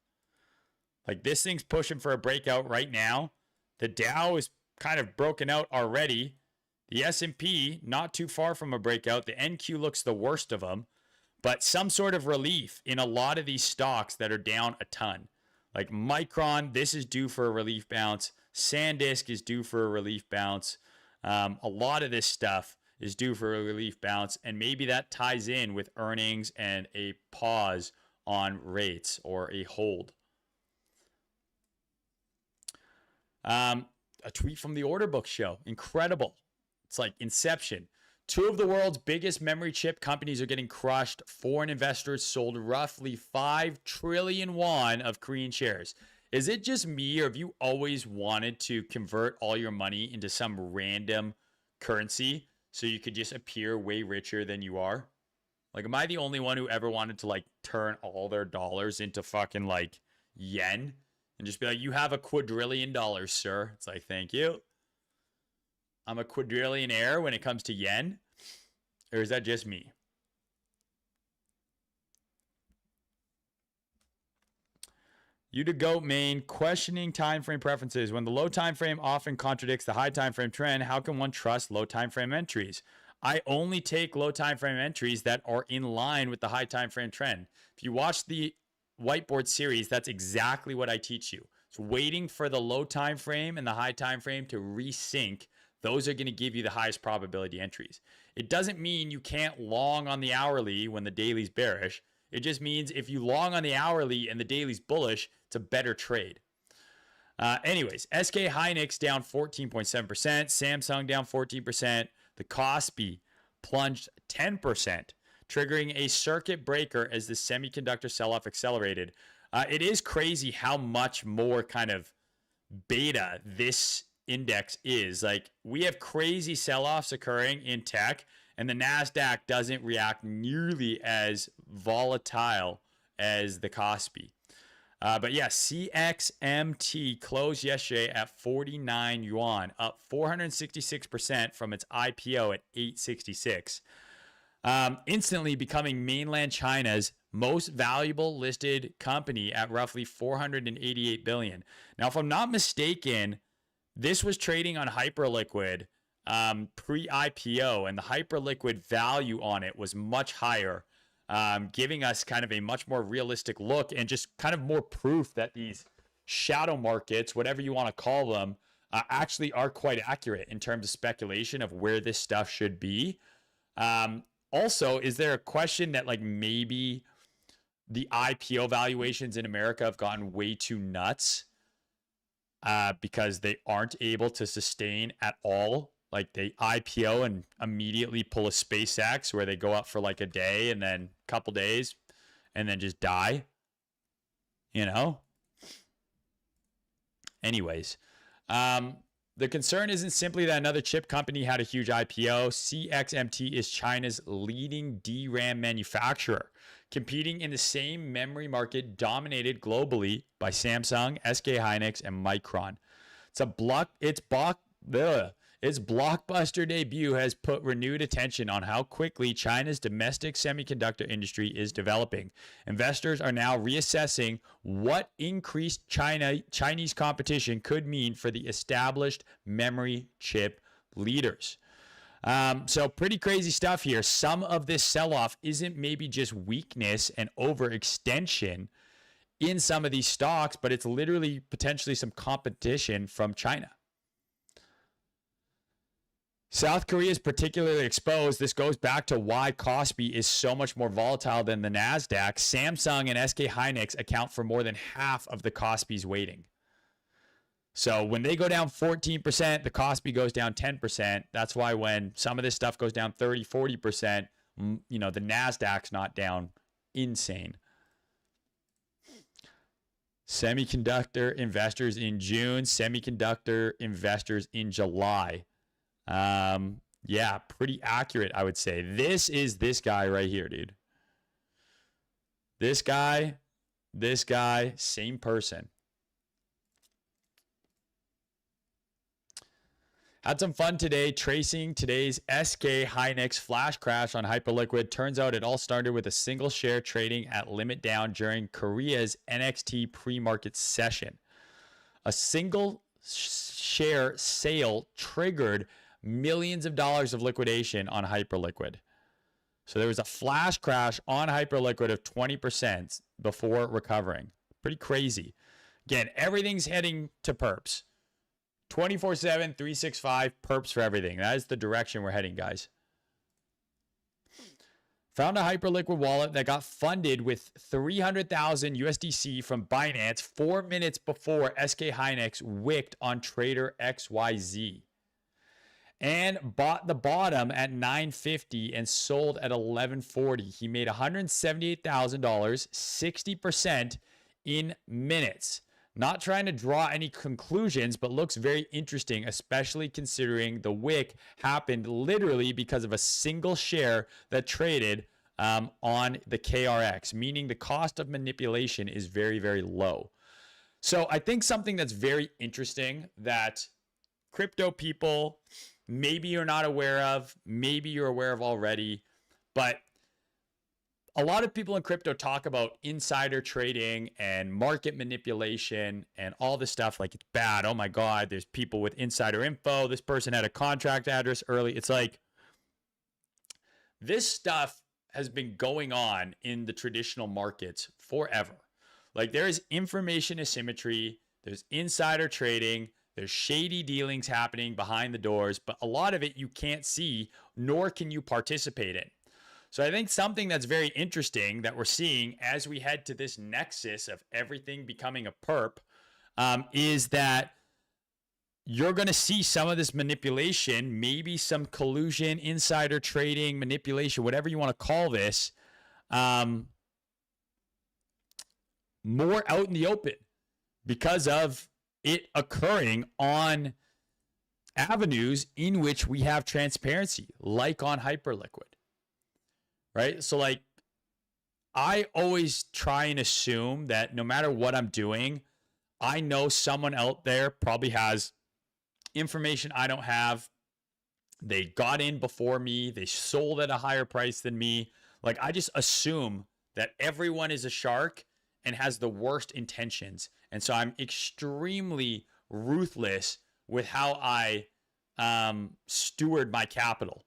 Like, this thing's pushing for a breakout right now. The Dow is kind of broken out already. The S&P, not too far from a breakout. The NQ looks the worst of them. But some sort of relief in a lot of these stocks that are down a ton. Like Micron, this is due for a relief bounce. SanDisk is due for a relief bounce. A lot of this stuff is due for a relief bounce, and maybe that ties in with earnings and a pause on rates or a hold. A tweet from the order book show. Incredible. It's like Inception. 2 of the world's biggest memory chip companies are getting crushed. Foreign investors sold roughly 5 trillion won of Korean shares. Is it just me, or have you always wanted to convert all your money into some random currency so you could just appear way richer than you are? Like, am I the only one who ever wanted to like turn all their dollars into fucking like yen and just be like, you have $1 quadrillion, sir? It's like, thank you. I'm a quadrillionaire when it comes to yen? Or is that just me? You to goat main, questioning time frame preferences. When the low time frame often contradicts the high time frame trend, how can one trust low time frame entries? I only take low time frame entries that are in line with the high time frame trend. If you watch the whiteboard series, that's exactly what I teach you. It's waiting for the low time frame and the high time frame to resync. Those are going to give you the highest probability entries. It doesn't mean you can't long on the hourly when the daily's bearish. It just means if you long on the hourly and the daily's bullish, it's a better trade. Anyways, SK Hynix down 14.7%. Samsung down 14%. The Kospi plunged 10%, triggering a circuit breaker as the semiconductor sell-off accelerated. It is crazy how much more kind of beta this index is. Like, we have crazy sell-offs occurring in tech, and the NASDAQ doesn't react nearly as volatile as the Kospi. But yeah, CXMT closed yesterday at 49 yuan, up 466% from its IPO at 866. Instantly becoming mainland China's most valuable listed company at roughly 488 billion. Now, if I'm not mistaken, this was trading on Hyperliquid pre-IPO, and the Hyperliquid value on it was much higher, giving us kind of a much more realistic look and just kind of more proof that these shadow markets, whatever you want to call them, actually are quite accurate in terms of speculation of where this stuff should be. Also, is there a question that like maybe the IPO valuations in America have gotten way too nuts because they aren't able to sustain at all? Like, they IPO and immediately pull a SpaceX where they go up for like a day and then a couple days and then just die, you know? Anyways, the concern isn't simply that another chip company had a huge IPO. CXMT is China's leading DRAM manufacturer, competing in the same memory market dominated globally by Samsung, SK Hynix, and Micron. Its blockbuster debut has put renewed attention on how quickly China's domestic semiconductor industry is developing. Investors are now reassessing what increased Chinese competition could mean for the established memory chip leaders. So pretty crazy stuff here. Some of this sell-off isn't maybe just weakness and overextension in some of these stocks, but it's literally potentially some competition from China. South Korea is particularly exposed. This goes back to why Kospi is so much more volatile than the NASDAQ. Samsung and SK Hynix account for more than half of the Kospi's weighting. So when they go down 14%, the Kospi goes down 10%. That's why when some of this stuff goes down 30, 40%, you know, the NASDAQ's not down insane. Semiconductor investors in June, semiconductor investors in July. Yeah, pretty accurate, I would say. This is this guy right here, dude. This guy, same person. Had some fun today tracing today's SK Hynix Flash crash on Hyperliquid. Turns out it all started with a single share trading at limit down during Korea's NXT pre-market session. A single share sale triggered millions of dollars of liquidation on Hyperliquid. So there was a flash crash on Hyperliquid of 20% before recovering. Pretty crazy. Again, everything's heading to perps. 24/7, 365, perps for everything. That is the direction we're heading, guys. Found a Hyperliquid wallet that got funded with 300,000 USDC from Binance 4 minutes before SK Hynix wicked on trader XYZ. And bought the bottom at $950 and sold at $1140. He made $178,000, 60% in minutes. Not trying to draw any conclusions, but looks very interesting, especially considering the wick happened literally because of a single share that traded on the KRX, meaning the cost of manipulation is very, very low. So I think something that's very interesting that crypto people, maybe you're not aware of, maybe you're aware of already, but a lot of people in crypto talk about insider trading and market manipulation and all this stuff like it's bad. Oh my God, there's people with insider info. This person had a contract address early. It's like this stuff has been going on in the traditional markets forever. Like there is information asymmetry, there's insider trading, there's shady dealings happening behind the doors, but a lot of it you can't see, nor can you participate in. So I think something that's very interesting that we're seeing as we head to this nexus of everything becoming a perp is that you're going to see some of this manipulation, maybe some collusion, insider trading, manipulation, whatever you want to call this, more out in the open because of it occurring on avenues in which we have transparency, like on Hyperliquid. Right? So like, I always try and assume that no matter what I'm doing, I know someone out there probably has information I don't have. They got in before me. They sold at a higher price than me. Like, I just assume that everyone is a shark and has the worst intentions. And so I'm extremely ruthless with how I steward my capital.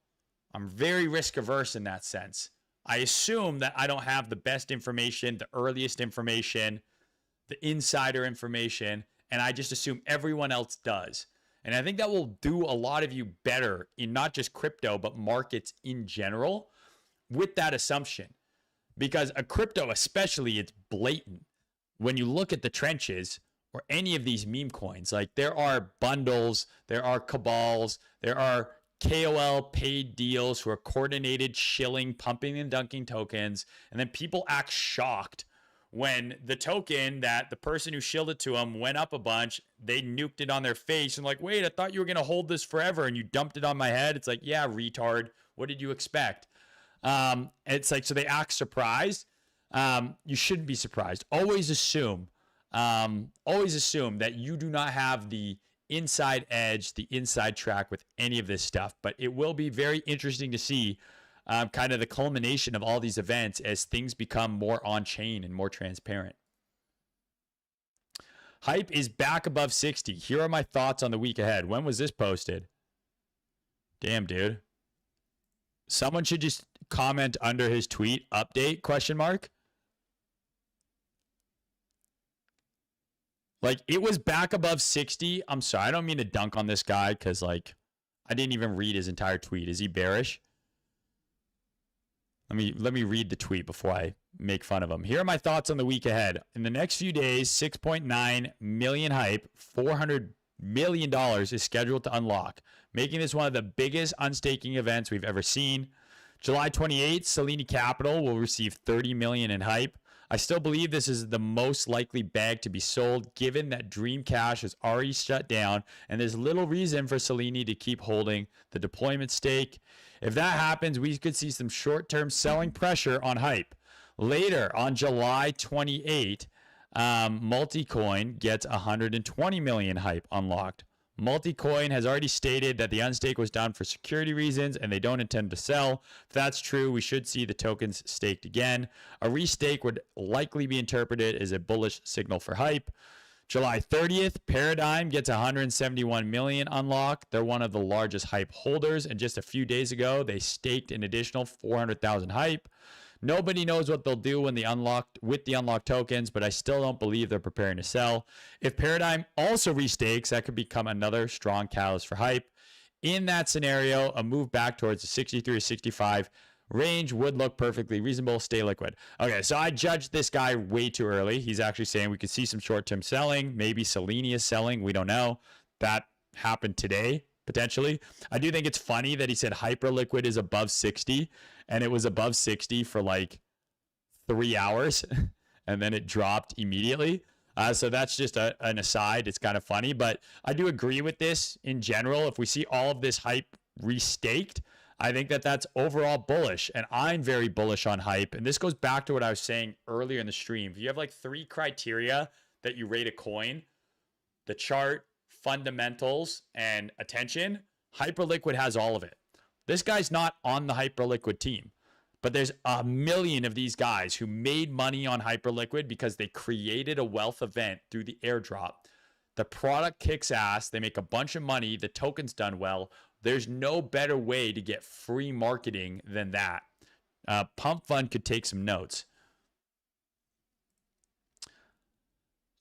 I'm very risk averse in that sense. I assume that I don't have the best information, the earliest information, the insider information, and I just assume everyone else does. And I think that will do a lot of you better in not just crypto, but markets in general with that assumption. Because a crypto especially, it's blatant. When you look at the trenches or any of these meme coins, like there are bundles, there are cabals, there are KOL paid deals who are coordinated shilling, pumping and dunking tokens. And then people act shocked when the token that the person who shilled it to them went up a bunch, they nuked it on their face and like, wait, I thought you were going to hold this forever and you dumped it on my head. It's like, yeah, retard. What did you expect? It's like, so they act surprised. You shouldn't be surprised. Always assume that you do not have the inside edge, the inside track with any of this stuff, but it will be very interesting to see kind of the culmination of all these events as things become more on-chain and more transparent. Hype is back above 60. Here are my thoughts on the week ahead. When was this posted? Damn, dude. Someone should just comment under his tweet, update, question mark. Like, it was back above 60. I'm sorry, I don't mean to dunk on this guy because, like, I didn't even read his entire tweet. Is he bearish? Let me read the tweet before I make fun of him. Here are my thoughts on the week ahead. In the next few days, 6.9 million hype, $400 million is scheduled to unlock, making this one of the biggest unstaking events we've ever seen. July 28th, Solana Capital will receive $30 million in hype. I still believe this is the most likely bag to be sold given that Dream Cash is already shut down and there's little reason for Selene to keep holding the deployment stake. If that happens, we could see some short-term selling pressure on Hype. Later on July 28, Multicoin gets 120 million Hype unlocked. Multicoin has already stated that the unstake was done for security reasons and they don't intend to sell. If that's true, we should see the tokens staked again. A restake would likely be interpreted as a bullish signal for Hype. July 30th, Paradigm gets 171 million unlocked. They're one of the largest Hype holders, and just a few days ago, they staked an additional 400,000 Hype. Nobody knows what they'll do when the unlocked tokens, but I still don't believe they're preparing to sell. If Paradigm also restakes, that could become another strong catalyst for Hype. In that scenario, a move back towards the 63 or 65 range would look perfectly reasonable. Stay liquid. Okay, so I judged this guy way too early. He's actually saying we could see some short-term selling. Maybe Selene is selling. We don't know. That happened today, potentially. I do think it's funny that he said Hyperliquid is above 60, and it was above 60 for like 3 hours, and then it dropped immediately. So that's just an aside. It's kind of funny, but I do agree with this in general. If we see all of this Hype restaked, I think that that's overall bullish, and I'm very bullish on Hype. And this goes back to what I was saying earlier in the stream. If you have like 3 criteria that you rate a coin: the chart, fundamentals, and attention, Hyperliquid has all of it. This guy's not on the Hyperliquid team, but there's a million of these guys who made money on Hyperliquid because they created a wealth event through the airdrop. The product kicks ass. They make a bunch of money. The token's done well. There's no better way to get free marketing than that. Pumpfun could take some notes.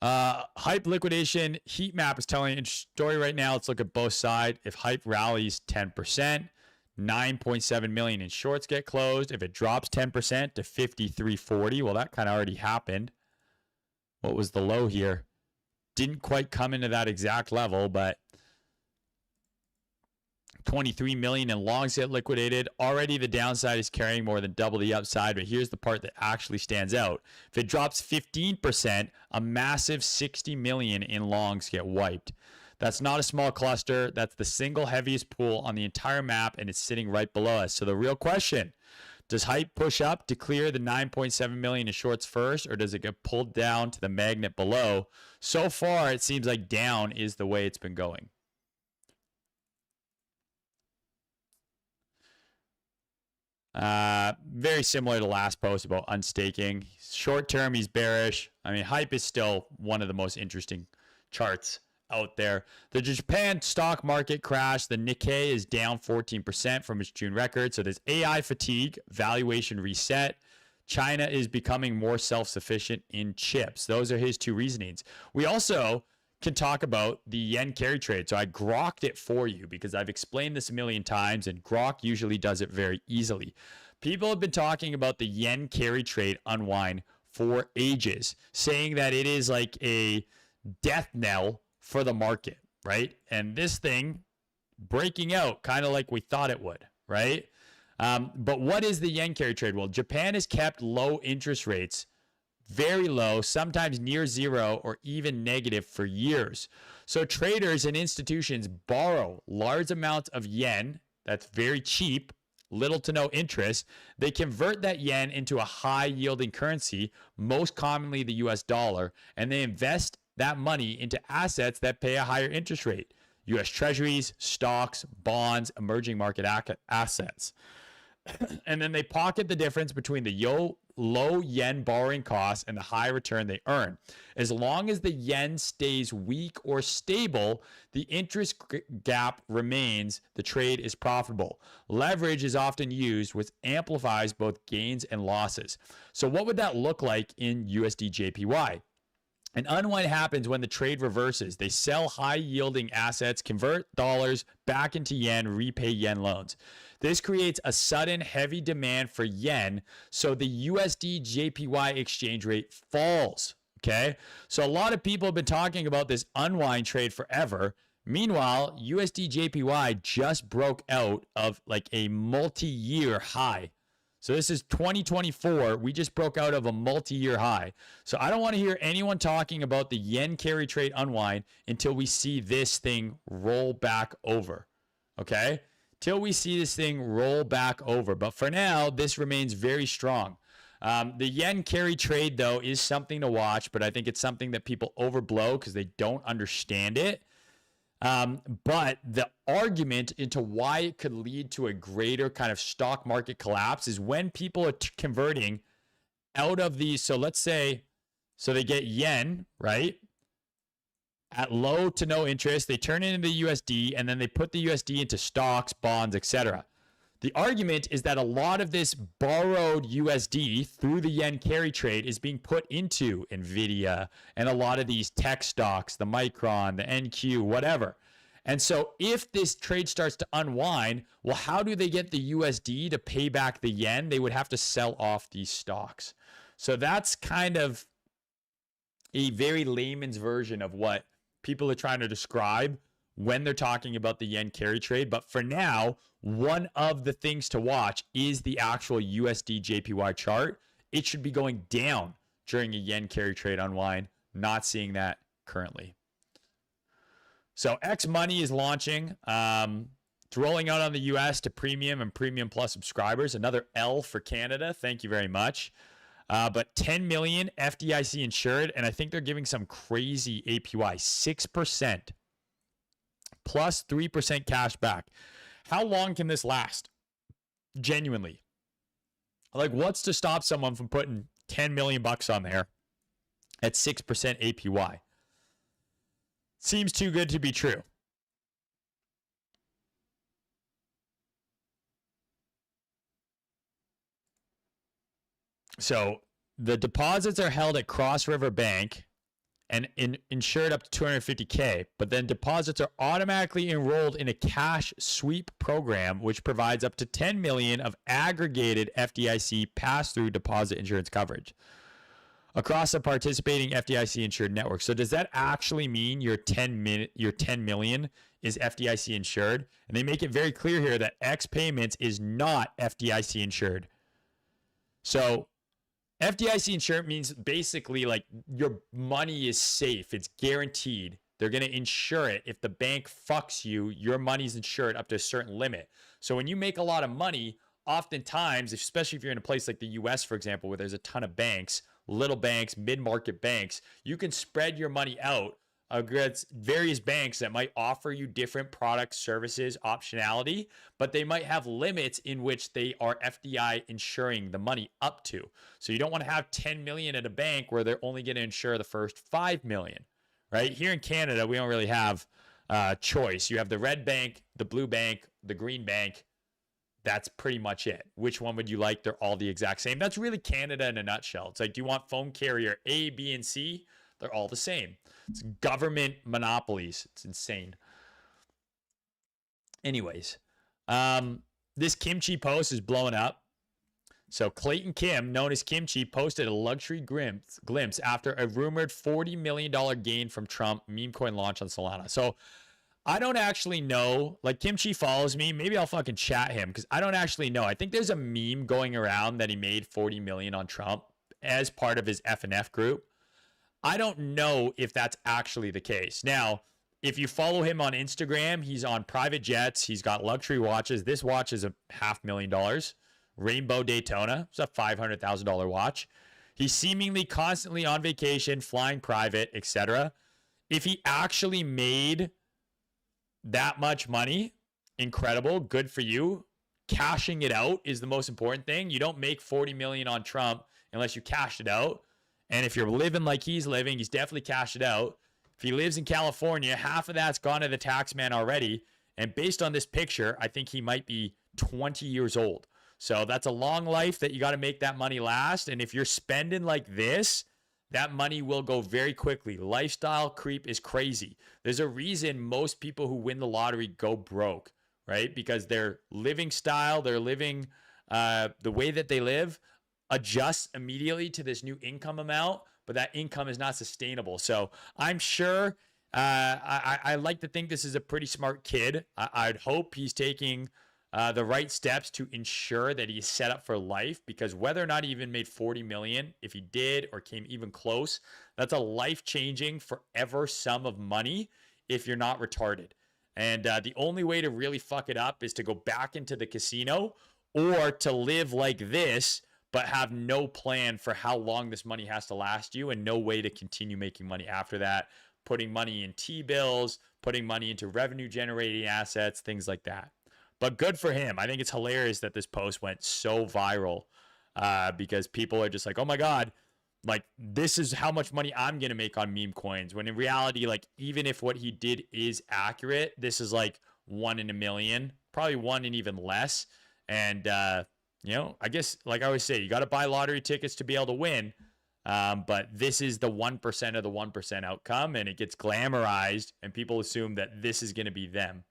Hype liquidation heat map is telling a story right now. Let's look at both sides. If Hype rallies 10%, 9.7 million in shorts get closed. If it drops 10% to 53.40, well, that kind of already happened. What was the low here? Didn't quite come into that exact level, but 23 million in longs get liquidated. Already the downside is carrying more than double the upside, but here's the part that actually stands out. If it drops 15%, a massive 60 million in longs get wiped. That's not a small cluster. That's the single heaviest pool on the entire map, and it's sitting right below us. So the real question, does Hype push up to clear the 9.7 million in shorts first, or does it get pulled down to the magnet below? So far, it seems like down is the way it's been going. Very similar to last post about unstaking. Short term, he's bearish. I mean, Hype is still one of the most interesting charts out there. The Japan stock market crashed. The Nikkei is down 14% from its June record. So there's AI fatigue, valuation reset. China is becoming more self-sufficient in chips. Those are his 2 reasonings. We also can talk about the yen carry trade. So I grokked it for you because I've explained this a million times, and Grok usually does it very easily. People have been talking about the yen carry trade unwind for ages, saying that it is like a death knell for the market, right? And this thing breaking out kind of like we thought it would, right? But what is the yen carry trade? Well, Japan has kept low interest rates, very low, sometimes near zero or even negative for years. So traders and institutions borrow large amounts of yen that's very cheap, little to no interest. They convert that yen into a high yielding currency, most commonly the US dollar, and they invest that money into assets that pay a higher interest rate: US treasuries, stocks, bonds, emerging market assets. And then they pocket the difference between the low yen borrowing costs and the high return they earn. As long as the yen stays weak or stable, the interest gap remains. The trade is profitable. Leverage is often used, which amplifies both gains and losses. So what would that look like in USD JPY? An unwind happens when the trade reverses. They sell high-yielding assets, convert dollars back into yen, repay yen loans. This creates a sudden heavy demand for yen, so the USD JPY exchange rate falls, okay? So a lot of people have been talking about this unwind trade forever. Meanwhile, USD JPY just broke out of like a multi-year high. So this is 2024. We just broke out of a multi-year high. So I don't want to hear anyone talking about the yen carry trade unwind until we see this thing roll back over. Okay? Till we see this thing roll back over. But for now, this remains very strong. The yen carry trade, though, is something to watch, but I think it's something that people overblow because they don't understand it. But the argument into why it could lead to a greater kind of stock market collapse is when people are converting out of these. So let's say, so they get yen, right? At low to no interest, they turn it into USD, and then they put the USD into stocks, bonds, etc. The argument is that a lot of this borrowed USD through the yen carry trade is being put into Nvidia and a lot of these tech stocks, the Micron, the NQ, whatever. And so if this trade starts to unwind, well, how do they get the USD to pay back the yen? They would have to sell off these stocks. So that's kind of a very layman's version of what people are trying to describe when they're talking about the yen carry trade. But for now, one of the things to watch is the actual USD JPY chart. It should be going down during a yen carry trade unwind. Not seeing that currently. So X Money is launching. It's rolling out on the US to premium and premium plus subscribers. Another L for Canada. Thank you very much. But 10 million FDIC insured, and I think they're giving some crazy APY, 6%. Plus 3% cash back. How long can this last? Genuinely. Like, what's to stop someone from putting 10 million bucks on there at 6% APY? Seems too good to be true. So the deposits are held at Cross River Bank and insured up to 250K, but then deposits are automatically enrolled in a cash sweep program, which provides up to 10 million of aggregated FDIC pass-through deposit insurance coverage across a participating FDIC insured network. So does that actually mean your 10 million is FDIC insured? And they make it very clear here that X Payments is not FDIC insured. So FDIC insured means basically like your money is safe. It's guaranteed. They're going to insure it. If the bank fucks you, your money's insured up to a certain limit. So when you make a lot of money, oftentimes, especially if you're in a place like the US, for example, where there's a ton of banks, little banks, mid-market banks, you can spread your money out against various banks that might offer you different products, services, optionality, but they might have limits in which they are FDI insuring the money up to. So you don't want to have 10 million at a bank where they're only going to insure the first 5 million, right? Here in Canada, we don't really have choice. You have the red bank, the blue bank, the green bank. That's pretty much it. Which one would you like? They're all the exact same. That's really Canada in a nutshell. It's like, do you want phone carrier A, B, and C? They're all the same. It's government monopolies. It's insane. Anyways, this Kimchi post is blowing up. So Clayton Kim, known as Kimchi, posted a luxury glimpse after a rumored $40 million gain from Trump meme coin launch on Solana. So I don't actually know. Like, Kimchi follows me. Maybe I'll fucking chat him because I don't actually know. I think there's a meme going around that he made 40 million on Trump as part of his F&F group. I don't know if that's actually the case. Now, if you follow him on Instagram, he's on private jets. He's got luxury watches. This watch is $500,000. Rainbow Daytona. It's a $500,000 watch. He's seemingly constantly on vacation, flying private, etc. If he actually made that much money, incredible, good for you. Cashing it out is the most important thing. You don't make 40 million on Trump unless you cash it out. And if you're living like he's living, he's definitely cashed it out. If he lives in California, half of that's gone to the tax man already. And based on this picture, I think he might be 20 years old. So that's a long life that you got to make that money last. And if you're spending like this, that money will go very quickly. Lifestyle creep is crazy. There's a reason most people who win the lottery go broke, right? Because their living style, their living, the way that they live adjusts immediately to this new income amount, but that income is not sustainable. So I'm sure, I like to think this is a pretty smart kid. I'd hope he's taking the right steps to ensure that he's set up for life, because whether or not he even made 40 million, if he did or came even close, that's a life-changing forever sum of money if you're not retarded. And the only way to really fuck it up is to go back into the casino or to live like this, but have no plan for how long this money has to last you and no way to continue making money after that, putting money in T-bills, putting money into revenue-generating assets, things like that. But good for him. I think it's hilarious that this post went so viral because people are just like, oh my God, like this is how much money I'm going to make on meme coins. When in reality, like even if what he did is accurate, this is like 1 in a million, probably 1 in even less. And, you know, I guess like I always say, you got to buy lottery tickets to be able to win. But this is the 1% of the 1% outcome, and it gets glamorized and people assume that this is going to be them.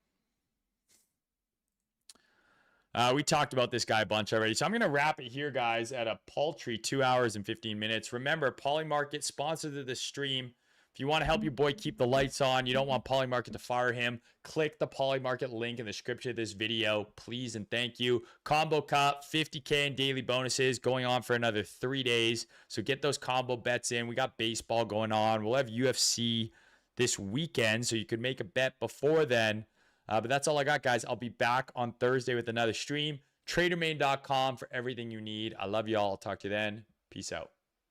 We talked about this guy a bunch already. So I'm going to wrap it here, guys, at a paltry 2 hours and 15 minutes. Remember, Polymarket sponsored this stream. If you want to help your boy keep the lights on, you don't want Polymarket to fire him, click the Polymarket link in the description of this video, please and thank you. Combo Cup, 50K in daily bonuses going on for another 3 days. So get those combo bets in. We got baseball going on. We'll have UFC this weekend, so you could make a bet before then. But that's all I got, guys. I'll be back on Thursday with another stream. TraderMain.com for everything you need. I love you all. I'll talk to you then. Peace out.